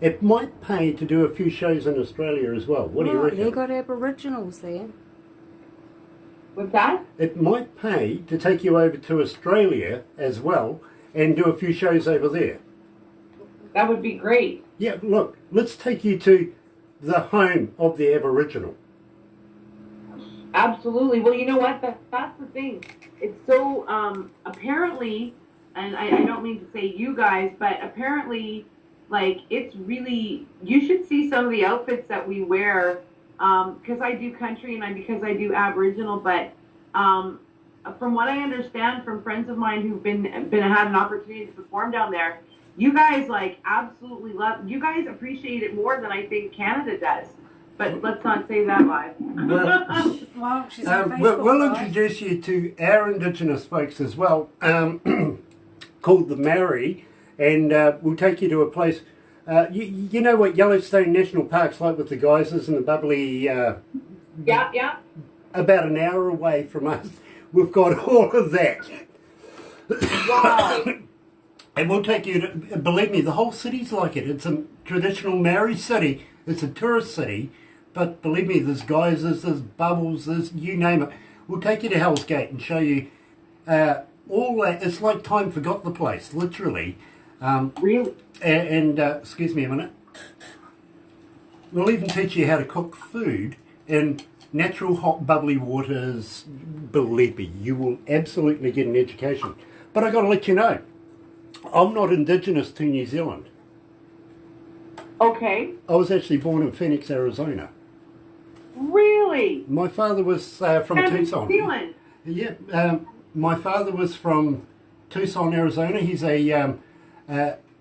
it might pay to do a few shows in Australia as well. What do you reckon? They got Aboriginals there. What's that? It might pay to take you over to Australia as well and do a few shows over there. That would be great. Yeah, look, let's take you to the home of the Aboriginal. Absolutely. Well, you know what? That's the thing. It's so, apparently, and I don't mean to say you guys, but apparently, it's really, you should see some of the outfits that we wear, because I do country and because I do Aboriginal, but from what I understand from friends of mine who've had an opportunity to perform down there, you guys, absolutely you guys appreciate it more than I think Canada does. But let's not say that live. Well, she's on Facebook, we'll right? introduce you to our Indigenous folks as well, called the Maori, and we'll take you to a place. You know what Yellowstone National Park's like with the geysers and the bubbly. Yeah. About an hour away from us, we've got all of that. Wow. And we'll take you to. Believe me, the whole city's like it. It's a traditional Maori city. It's a tourist city. But believe me, there's geysers, there's bubbles, there's you name it. We'll take you to Hell's Gate and show you all that. It's like time forgot the place, literally. Really? And excuse me a minute. We'll even teach you how to cook food in natural hot bubbly waters. Believe me, you will absolutely get an education. But I got to let you know, I'm not Indigenous to New Zealand. Okay. I was actually born in Phoenix, Arizona. Really? My father was from And Tucson. New Zealand? Yeah, my father was from Tucson, Arizona. He's a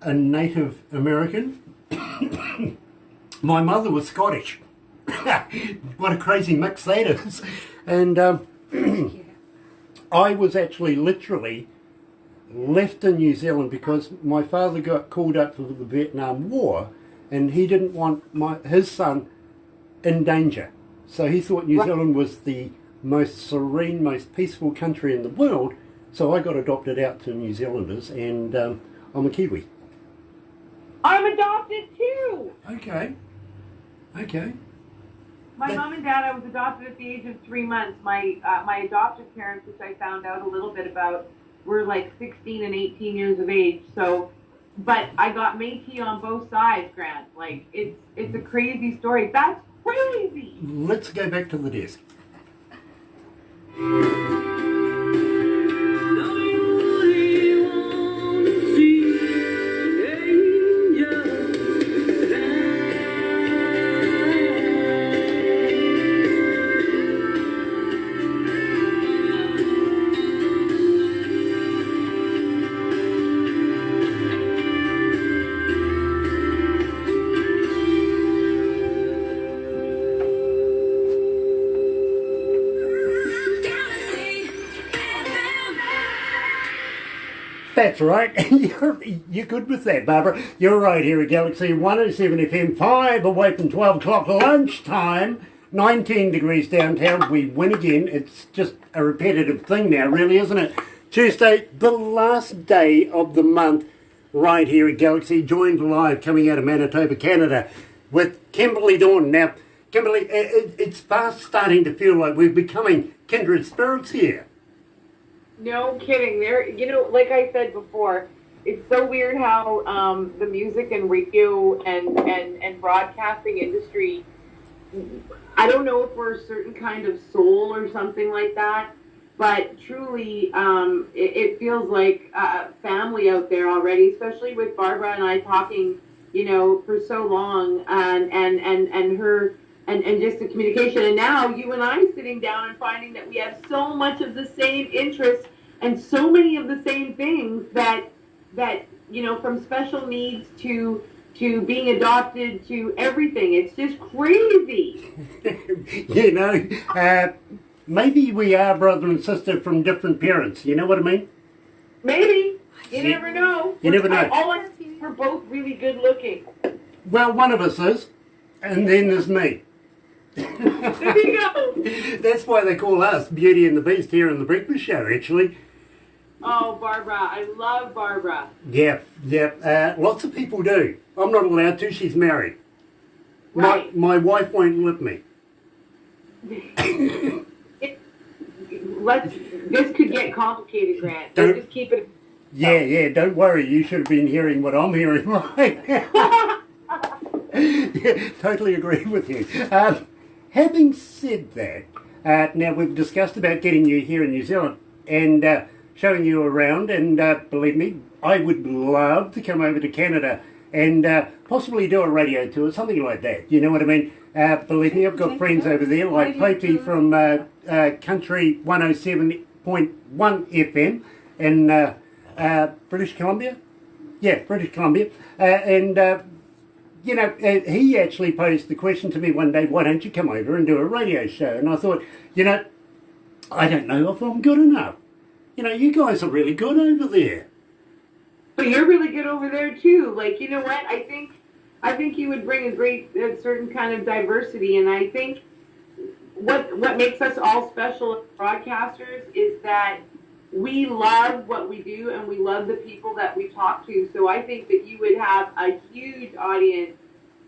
Native American. My mother was Scottish. What a crazy mix that is. And I was actually literally left in New Zealand because my father got called up for the Vietnam War and he didn't want his son in danger. So he thought New Zealand was the most serene, most peaceful country in the world. So I got adopted out to New Zealanders and I'm a Kiwi. I'm adopted too. Okay. My mom and dad, I was adopted at the age of 3 months. My adoptive parents, which I found out a little bit about, were 16 and 18 years of age. So but I got Métis on both sides, Grant. Like, it's a crazy story. That's crazy. Let's go back to the desk. That's right. You're good with that, Barbara. You're right here at Galaxy 107 FM, 5 away from 12 o'clock lunchtime, 19 degrees downtown. We win again. It's just a repetitive thing now, really, isn't it? Tuesday, the last day of the month, right here at Galaxy, joined live coming out of Manitoba, Canada, with Kimberley Dawn. Now, Kimberley, it's fast starting to feel like we're becoming kindred spirits here. No kidding. There, like I said before, it's so weird how the music and radio and broadcasting industry, I don't know if we're a certain kind of soul or something like that, but truly it feels like family out there already, especially with Barbara and I talking, for so long and her and just the communication. And now you and I sitting down and finding that we have so much of the same interests and so many of the same things that from special needs to being adopted to everything. It's just crazy. Maybe we are brother and sister from different parents. You know what I mean? Maybe. You never know. You never know. All I think we're both really good looking. Well, one of us is, and then there's me. There you go. That's why they call us Beauty and the Beast here in the Breakfast Show, actually. Oh, Barbara. I love Barbara. Yeah. Lots of people do. I'm not allowed to. She's married. Right. My wife won't let me. This could get complicated, Grant. So just keep it. Yeah, don't worry. You should have been hearing what I'm hearing right now. Yeah, totally agree with you. Having said that, now we've discussed about getting you here in New Zealand and showing you around, and believe me, I would love to come over to Canada and possibly do a radio tour, something like that. You know what I mean? Believe me, I've got friends over there, like Popey from Country 107.1 FM in British Columbia. Yeah, British Columbia. He actually posed the question to me one day, why don't you come over and do a radio show? And I thought, I don't know if I'm good enough. You guys are really good over there. But you're really good over there too. Like, you know what? I think you would bring a great certain kind of diversity, and I think what makes us all special as broadcasters is that we love what we do and we love the people that we talk to. So I think that you would have a huge audience.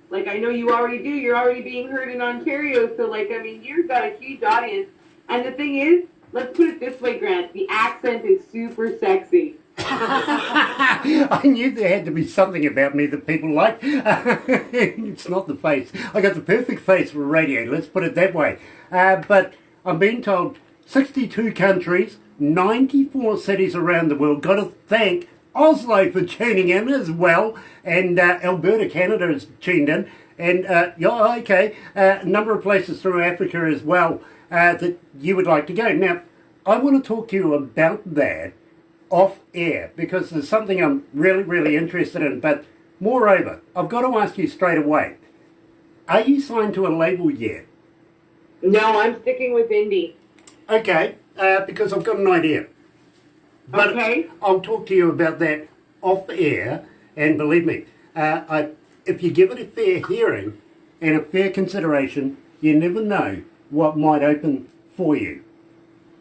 Like, I know you already do. You're already being heard in Ontario. So, you've got a huge audience. And the thing is, let's put it this way, Grant. The accent is super sexy. I knew there had to be something about me that people like. It's not the face. I got the perfect face for radio, let's put it that way. But I'm being told 62 countries, 94 cities around the world. Got to thank Oslo for tuning in as well. And Alberta, Canada is tuned in. And, a number of places through Africa as well that you would like to go. Now, I want to talk to you about that off air, because there's something I'm really, really interested in. But moreover, I've got to ask you straight away, are you signed to a label yet? No, I'm sticking with indie. Okay, because I've got an idea. But okay. I'll talk to you about that off air, and believe me, if you give it a fair hearing and a fair consideration, you never know what might open for you.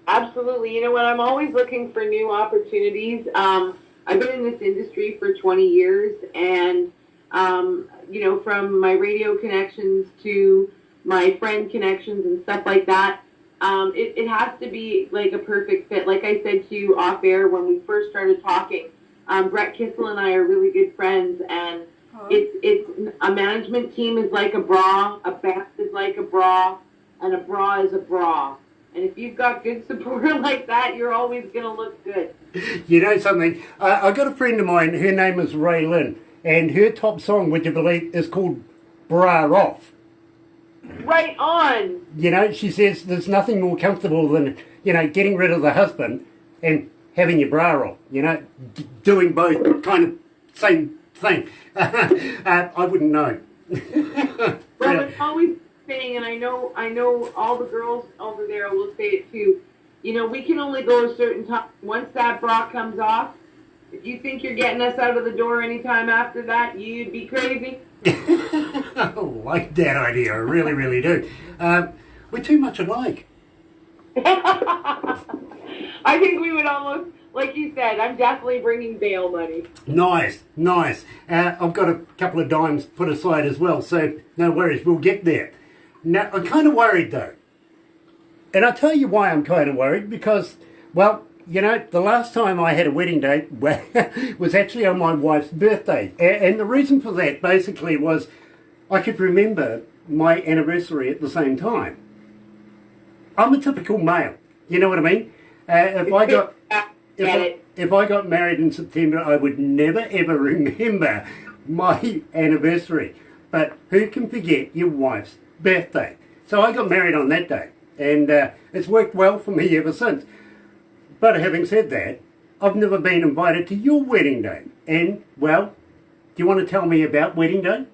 Absolutely. You know what? I'm always looking for new opportunities. I've been in this industry for 20 years, and, from my radio connections to my friend connections and stuff like that, it has to be like a perfect fit. Like I said to you off air when we first started talking, Brett Kissel and I are really good friends, and it's a management team is like a bra, a bath is like a bra, and a bra is a bra. And if you've got good support like that, you're always going to look good. You know something? I got a friend of mine, her name is Ray Lynn, and her top song, would you believe, is called Bra Off. Right on. You know, she says there's nothing more comfortable than, you know, getting rid of the husband and having your bra off. You know, doing both kind of same thing. I wouldn't know. Well, it's always saying, and I know all the girls over there will say it too. You know, we can only go a certain time. Once that bra comes off, if you think you're getting us out of the door anytime after that, you'd be crazy. I like that idea. I really, really do. We're too much alike. I think we would almost, like you said, I'm definitely bringing bail money. Nice, nice. I've got a couple of dimes put aside as well, so no worries, we'll get there. Now, I'm kind of worried though. And I'll tell you why I'm kind of worried, because, well, you know, the last time I had a wedding date was actually on my wife's birthday. And the reason for that basically was I could remember my anniversary at the same time. I'm a typical male, you know what I mean? If I got married in September, I would never ever remember my anniversary. But who can forget your wife's birthday? So I got married on that day, and it's worked well for me ever since. But having said that, I've never been invited to your wedding day. And, well, do you want to tell me about wedding day?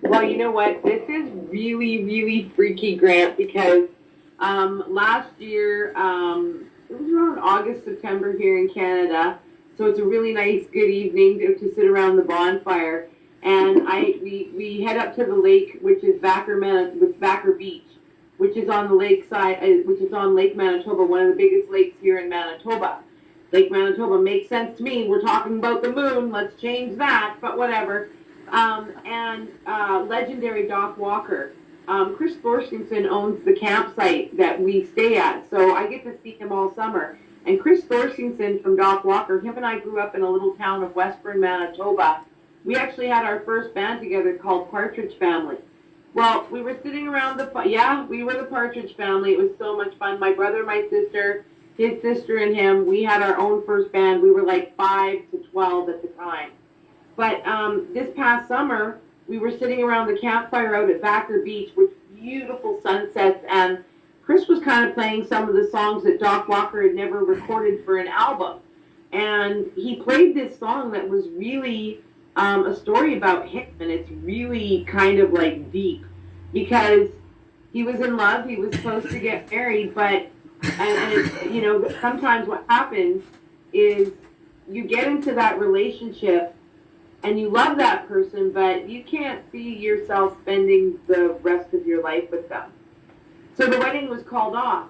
Well, you know what? This is really, really freaky, Grant, because last year, it was around August, September here in Canada, so it's a really nice, good evening to sit around the bonfire. And we head up to the lake, which is Vacker Beach, which is on the lakeside, which is on Lake Manitoba, one of the biggest lakes here in Manitoba. Lake Manitoba makes sense to me. We're talking about the moon. Let's change that, but whatever. Legendary Doc Walker. Chris Thorstenson owns the campsite that we stay at, so I get to see him all summer. And Chris Thorstenson from Doc Walker, him and I grew up in a little town of Westburn, Manitoba. We actually had our first band together called Partridge Family. Well, we were sitting around we were the Partridge Family. It was so much fun. My brother, my sister, his sister, and him, we had our own first band. We were like 5 to 12 at the time. But this past summer, we were sitting around the campfire out at Vacker Beach with beautiful sunsets, and Chris was kind of playing some of the songs that Doc Walker had never recorded for an album. And he played this song that was really a story about him, and it's really kind of like deep, because he was in love, he was supposed to get married, but, and it's, you know, sometimes what happens is you get into that relationship and you love that person, but you can't see yourself spending the rest of your life with them. So the wedding was called off.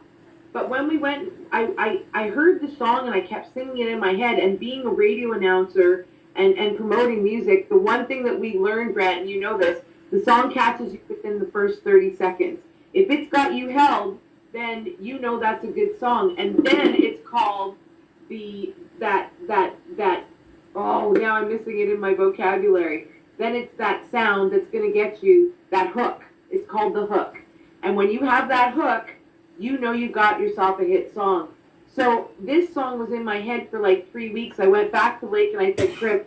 But when we went, I heard the song and I kept singing it in my head, and being a radio announcer and promoting music, the one thing that we learned, Grant, and you know this, the song catches you within the first 30 seconds. If it's got you held, then you know that's a good song. And then it's called oh, now I'm missing it in my vocabulary. Then it's that sound that's going to get you, that hook. It's called the hook. And when you have that hook, you know you got yourself a hit song. So this song was in my head for like 3 weeks. I went back to Lake and I said, Chris,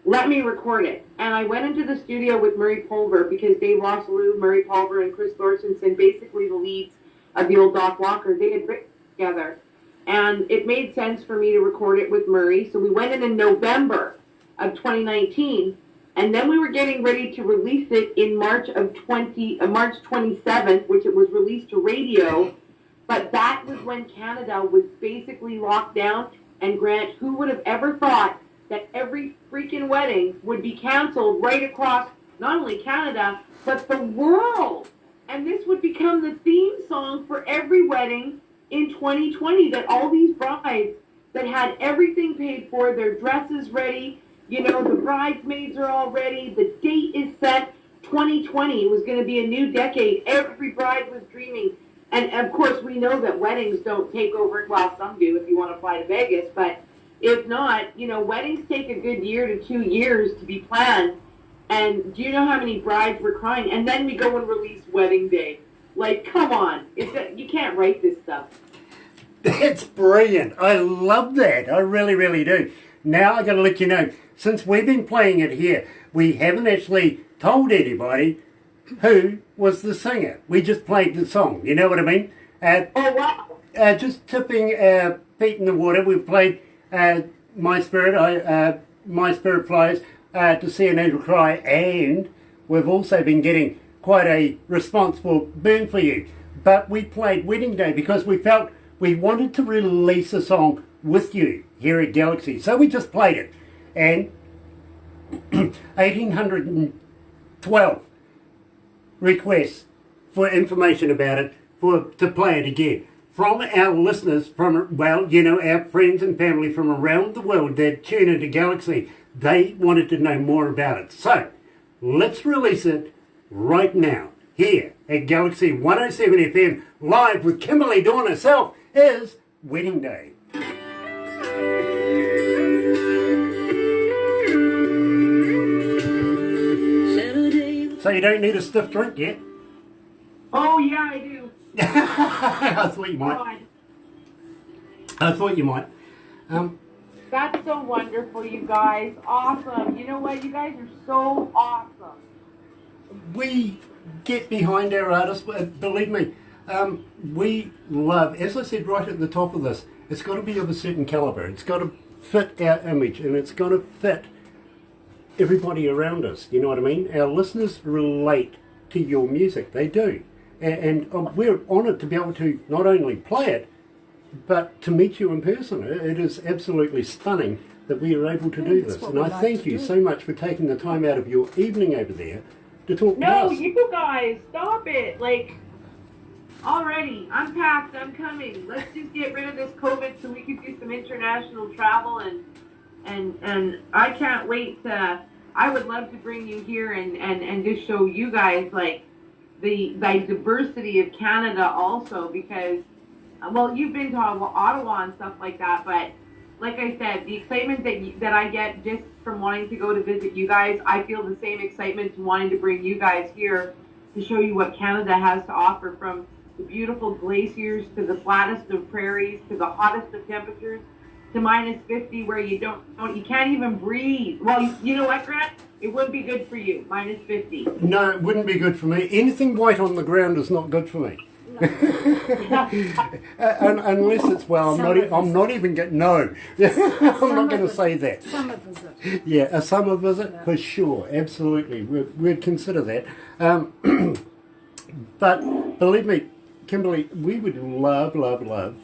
let me record it. And I went into the studio with Murray Pulver, because Dave Rossalou, Murray Pulver, and Chris Thorstenson, basically the leads of the old Doc Walker, they had written together. And it made sense for me to record it with Murray. So we went in November of 2019. And then we were getting ready to release it in March 27th, which it was released to radio. But that was when Canada was basically locked down. And Grant, who would have ever thought that every freaking wedding would be canceled right across not only Canada, but the world? And this would become the theme song for every wedding in 2020, that all these brides that had everything paid for, their dresses ready, you know, the bridesmaids are all ready, the date is set, 2020 was going to be a new decade. Every bride was dreaming. And of course, we know that weddings don't take over, well, some do if you want to fly to Vegas, but If not, weddings take a good year to 2 years to be planned. And do you know how many brides were crying? And then we go and release wedding day. Like, come on. You can't write this stuff. That's brilliant. I love that. I really, really do. Now I got to let you know, since we've been playing it here, we haven't actually told anybody who was the singer. We just played the song. You know what I mean? Oh, wow. Just tipping our feet in the water. We've played My Spirit, My Spirit Flies, To See an Angel Cry, and we've also been getting quite a responsible burn for you. But we played Wedding Day because we felt we wanted to release a song with you here at Galaxy. So we just played it. And 1,812 requests for information about it to play it again. From our listeners, our friends and family from around the world that tune into Galaxy, they wanted to know more about it. So, let's release it right now, here at Galaxy 107 FM, live with Kimberley Dawn herself, is Wedding Day. So you don't need a stiff drink yet? Oh, yeah, I do. I thought you might. God. I thought you might. That's so wonderful, you guys. Awesome. You know what? You guys are so awesome. We get behind our artists, believe me. We love, as I said right at the top of this, it's got to be of a certain caliber. It's got to fit our image, and it's got to fit everybody around us. You know what I mean? Our listeners relate to your music. They do. And we're honoured to be able to not only play it, but to meet you in person. It is absolutely stunning that we are able to do this. And I thank you so much for taking the time out of your evening over there to talk to us. No, you guys, stop it. Like, already, I'm packed, I'm coming. Let's just get rid of this COVID so we can do some international travel, and I can't wait to, I would love to bring you here and just show you guys, like, the diversity of Canada also, because, well, you've been to Ottawa and stuff like that, but like I said, the excitement that I get just from wanting to go to visit you guys, I feel the same excitement to wanting to bring you guys here to show you what Canada has to offer, from the beautiful glaciers to the flattest of prairies to the hottest of temperatures to minus 50 where you can't even breathe. Well, you know what, Grant? It wouldn't be good for you, minus 50. No, it wouldn't be good for me. Anything white on the ground is not good for me. No. Unless it's, well, I'm not even going to, no. I'm not going to say that. Summer visit. Yeah, a summer visit, for sure, absolutely. We'd consider that. But believe me, Kimberley, we would love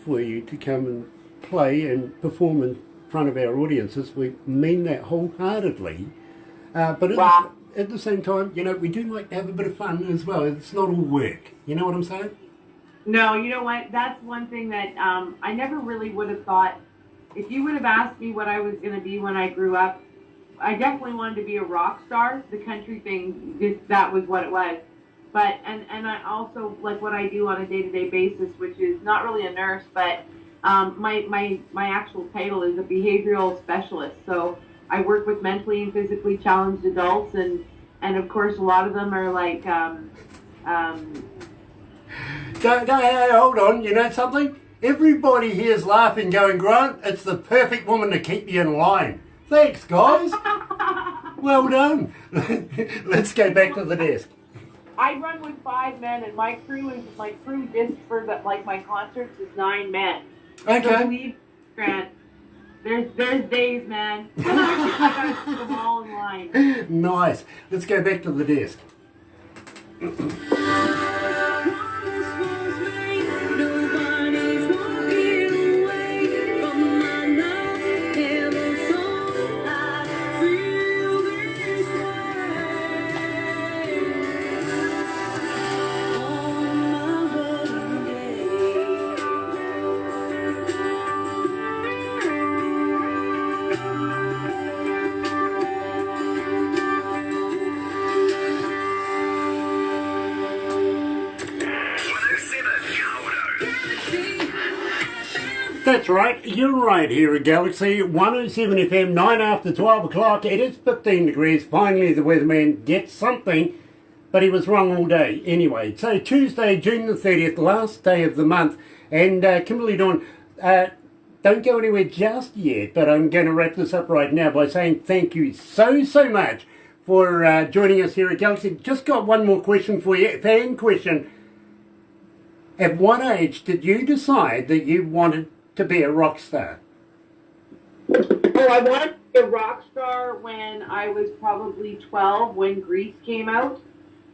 for you to come and play and perform in front of our audiences. We mean that wholeheartedly. But at the same time, we do like to have a bit of fun as well. It's not all work. You know what I'm saying? No, you know what? That's one thing that I never really would have thought. If you would have asked me what I was going to be when I grew up, I definitely wanted to be a rock star. The country thing, that was what it was. But, and I also like what I do on a day-to-day basis, which is not really a nurse, but my actual title is a behavioral specialist. So I work with mentally and physically challenged adults, and of course a lot of them are like Hey, hold on, you know something? Everybody here's laughing, going, Grant, it's the perfect woman to keep you in line. Thanks, guys. Well done. Let's go back to the desk. I run with 5 men, and my crew just for my concerts is 9 men. Okay. So believe, Grant, there's days, man. I gotta keep them all in line. Nice. Let's go back to the desk. That's right, you're right here at Galaxy 107 FM, 9 after 12 o'clock. It is 15 degrees. Finally, the weatherman gets something, but he was wrong all day. Anyway, so Tuesday, June the 30th, last day of the month. And Kimberley Dawn, don't go anywhere just yet, but I'm going to wrap this up right now by saying thank you so much for joining us here at Galaxy. Just got one more question for you, fan question. At what age did you decide that you wanted to be a rock star? Oh, I wanted to be a rock star when I was probably 12, when Grease came out.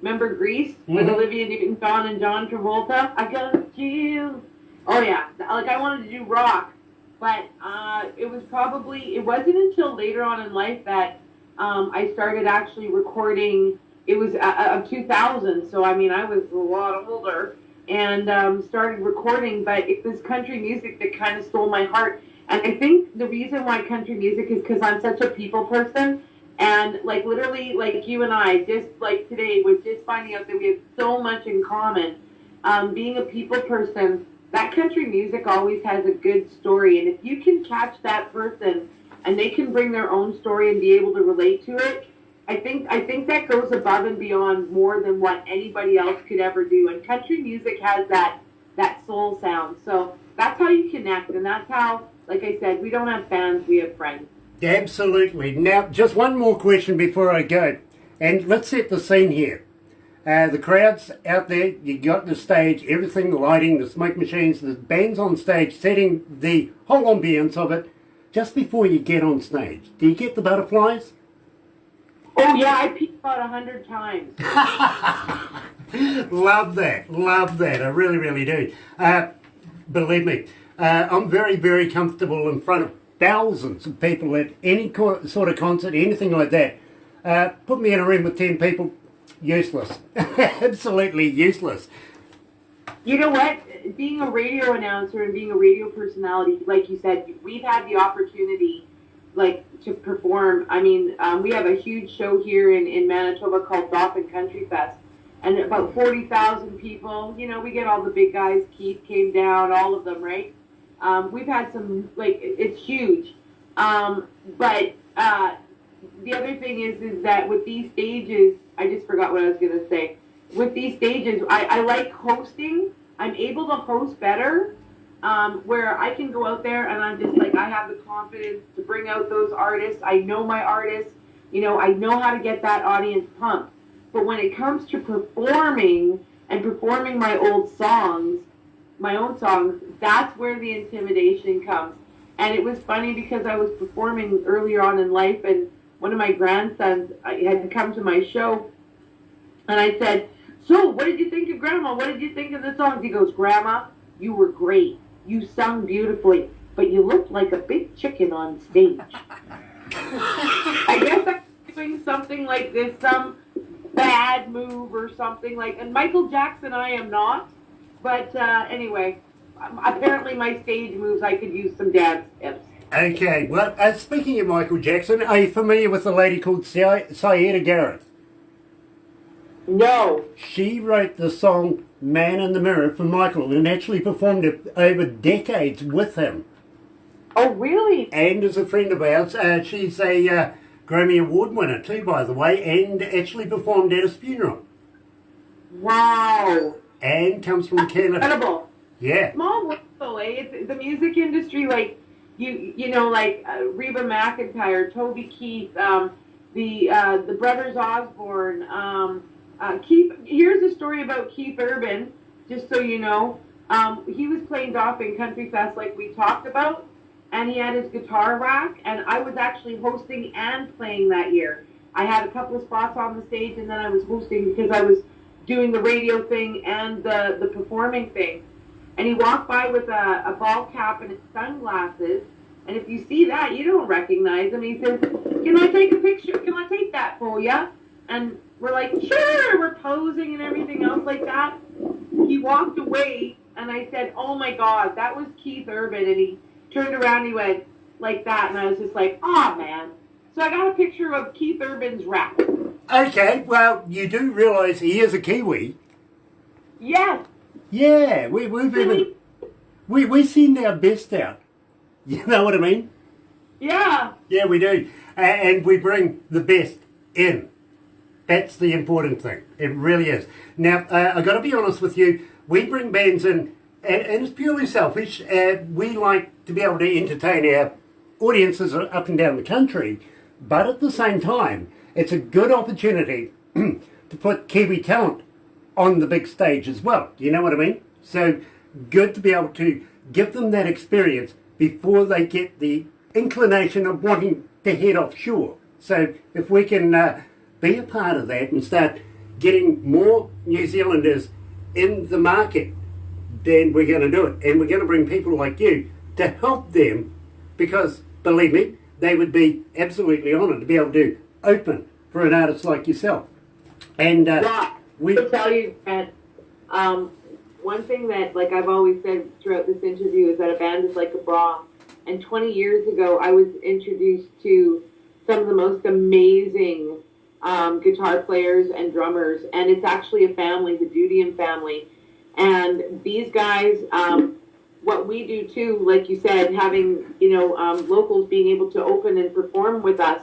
Remember Grease? With Olivia Newton-John and John Travolta? I got you. Oh, yeah. Like, I wanted to do rock. But it wasn't until later on in life that I started actually recording. It was of 2000, so I mean, I was a lot older, and started recording, but it was country music that kind of stole my heart. And I think the reason why country music is because I'm such a people person, and like literally, like you and I, just like today, was just finding out that we have so much in common. Being a people person, that country music always has a good story, and if you can catch that person and they can bring their own story and be able to relate to it, I think that goes above and beyond more than what anybody else could ever do. And country music has that soul sound. So that's how you connect, and that's how, like I said, we don't have fans, we have friends. Absolutely. Now, just one more question before I go. And let's set the scene here. The crowd's out there, you got the stage, everything, the lighting, the smoke machines, the band's on stage, setting the whole ambience of it. Just before you get on stage, do you get the butterflies? Oh, yeah, I peed about 100 times. Love that, I really do. Believe me, I'm very comfortable in front of thousands of people at any sort of concert, anything like that. Put me in a room with 10 people, useless. Absolutely useless. You know what? Being a radio announcer and being a radio personality, like you said, we've had the opportunity, like, to perform. I mean, we have a huge show here in Manitoba called Dauphin Country Fest, and about 40,000 people. You know, we get all the big guys. Keith came down, all of them, right? We've had some, like, it's huge. But the other thing is that with these stages, I just forgot what I was going to say. With these stages, I like hosting. I'm able to host better, where I can go out there and I'm just like, I have the confidence to bring out those artists. I know my artists. You know, I know how to get that audience pumped. But when it comes to performing and performing my own songs, that's where the intimidation comes. And it was funny because I was performing earlier on in life, and one of my grandsons had come to my show, and I said, "So, what did you think of Grandma? What did you think of the songs?" He goes, "Grandma, you were great. You sung beautifully, but you looked like a big chicken on stage." I guess I'm doing something like this, some bad move or something like, and Michael Jackson I am not, but anyway, apparently my stage moves, I could use some dance tips. Okay, well, speaking of Michael Jackson, are you familiar with a lady called Syeda Garrett? No. She wrote the song Man in the Mirror for Michael and actually performed it over decades with him. Oh, really? And as a friend of ours, she's a Grammy Award winner too, by the way, and actually performed at his funeral. Wow. And comes from Canada. Incredible. Yeah. Small world, though, eh? It's the music industry, like, you know, like Reba McEntire, Toby Keith, the brothers Osborne, Keith. Here's a story about Keith Urban, just so you know. He was playing Dauphin Country Fest like we talked about, and he had his guitar rack, and I was actually hosting and playing that year. I had a couple of spots on the stage, and then I was hosting because I was doing the radio thing and the performing thing. And he walked by with a ball cap and his sunglasses, and if you see that, you don't recognize him. He says, "Can I take a picture? Can I take that for you?" And we're like, "Sure," we're posing and everything else like that. He walked away, and I said, "Oh my God, that was Keith Urban." And he turned around and he went like that, and I was just like, "Oh man." So I got a picture of Keith Urban's rap. Okay, well, you do realise he is a Kiwi. Yes. Yeah, we've we send our best out. You know what I mean? Yeah. Yeah, we do. And we bring the best in. That's the important thing. It really is. Now, I've got to be honest with you. We bring bands in, and it's purely selfish. We like to be able to entertain our audiences up and down the country. But at the same time, it's a good opportunity to put Kiwi talent on the big stage as well. You know what I mean? So good to be able to give them that experience before they get the inclination of wanting to head offshore. So if we can be a part of that and start getting more New Zealanders in the market, then we're going to do it. And we're going to bring people like you to help them, because, believe me, they would be absolutely honoured to be able to open for an artist like yourself. And we tell you that one thing that, like I've always said throughout this interview, is that a band is like a bra. And 20 years ago, I was introduced to some of the most amazing guitar players and drummers, and it's actually a family, the Dudian family. And these guys, what we do too, like you said, having locals being able to open and perform with us,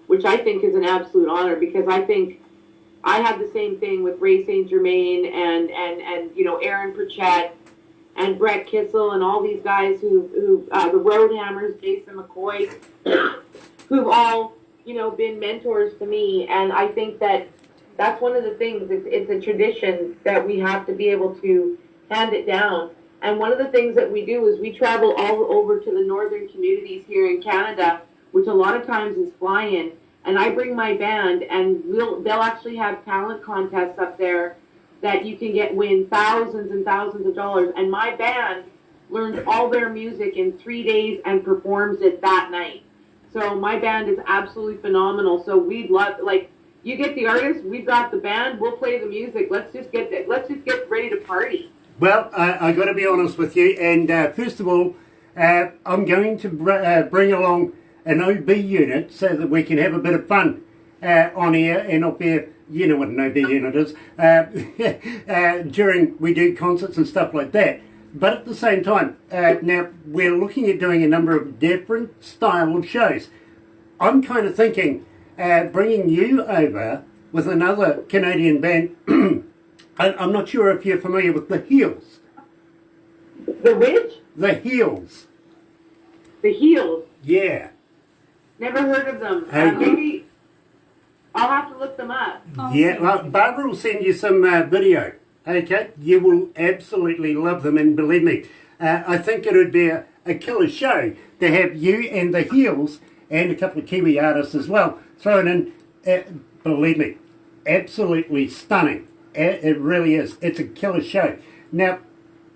which I think is an absolute honor, because I think I had the same thing with Ray St. Germain and Aaron Pritchett and Brett Kissel and all these guys who the Roadhammers, Jason McCoy, who've all been mentors to me. And I think that's one of the things. It's a tradition that we have to be able to hand it down. And one of the things that we do is we travel all over to the northern communities here in Canada, which a lot of times is fly-in. And I bring my band, and they'll actually have talent contests up there that you can win thousands and thousands of dollars. And my band learns all their music in 3 days and performs it that night. So my band is absolutely phenomenal. So we'd love, you get the artist, we've got the band, we'll play the music. Let's just get ready to party. Well, I got to be honest with you. And first of all, I'm going to bring along an OB unit so that we can have a bit of fun on air and off air. You know what an OB unit is. During we do concerts and stuff like that. But at the same time, now we're looking at doing a number of different style of shows. I'm kind of thinking bringing you over with another Canadian band. I'm not sure if you're familiar with the Heels. The which? The Heels. The Heels? Yeah. Never heard of them. Maybe I'll have to look them up. Yeah, well, Barbara will send you some video. Okay, you will absolutely love them, and believe me, I think it would be a killer show to have you and the Heels and a couple of Kiwi artists as well thrown in. Believe me, absolutely stunning. It really is. It's a killer show. Now,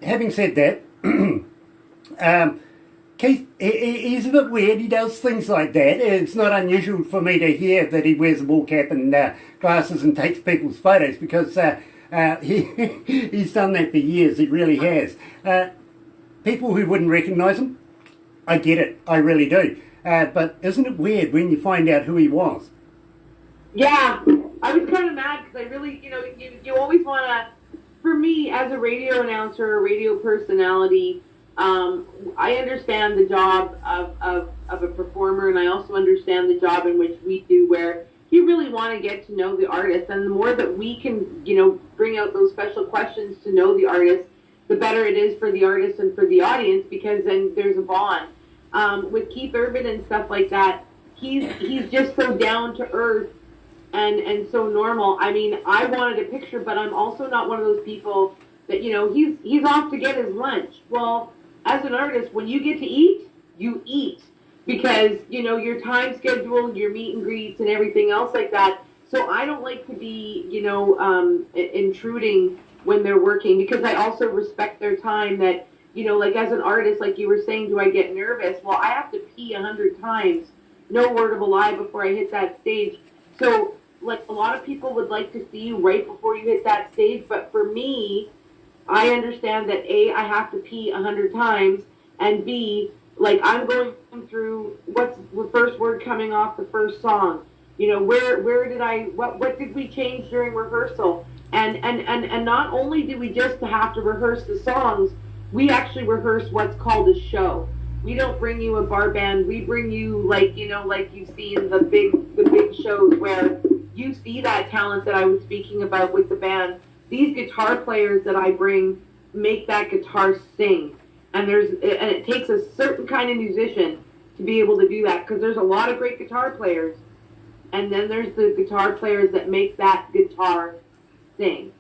having said that, Keith, he's a bit weird. He does things like that. It's not unusual for me to hear that he wears a ball cap and glasses and takes people's photos, because he's done that for years. He really has. People who wouldn't recognise him, I get it. I really do. But isn't it weird when you find out who he was? Yeah, I was kind of mad because I really, you always want to, for me as a radio announcer, a radio personality, I understand the job of a performer, and I also understand the job in which we do, where you really want to get to know the artist, and the more that we can, bring out those special questions to know the artist, the better it is for the artist and for the audience, because then there's a bond. With Keith Urban and stuff like that, he's just so down to earth and so normal. I mean, I wanted a picture, but I'm also not one of those people that, he's off to get his lunch. Well, as an artist, when you get to eat, you eat, because, your time schedule, your meet and greets and everything else like that. So I don't like to be, intruding when they're working, because I also respect their time that, like as an artist, like you were saying, do I get nervous? Well, I have to pee 100 times, no word of a lie, before I hit that stage. So, like, a lot of people would like to see you right before you hit that stage, but for me, I understand that A, I have to pee 100 times, and B, like, I'm going through what's the first word coming off the first song. Where did what did we change during rehearsal? And not only do we just have to rehearse the songs, we actually rehearse what's called a show. We don't bring you a bar band. We bring you like you see in the big shows where you see that talent that I was speaking about with the band. These guitar players that I bring make that guitar sing, and it takes a certain kind of musician to be able to do that, because there's a lot of great guitar players, and then there's the guitar players that make that guitar sing.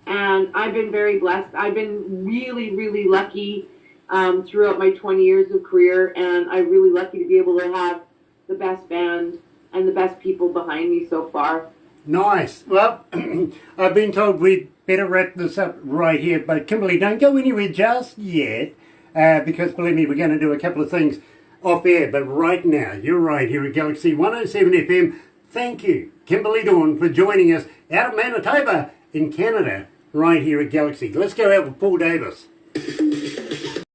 And I've been very blessed. I've been really, really lucky throughout my 20 years of career, and I'm really lucky to be able to have the best band and the best people behind me so far. Nice. Well, I've been told we'd better wrap this up right here, but Kimberley, don't go anywhere just yet, because believe me, we're going to do a couple of things off air, but right now, you're right here at Galaxy 107 FM. Thank you, Kimberley Dawn, for joining us out of Manitoba in Canada, right here at Galaxy. Let's go out with Paul Davis.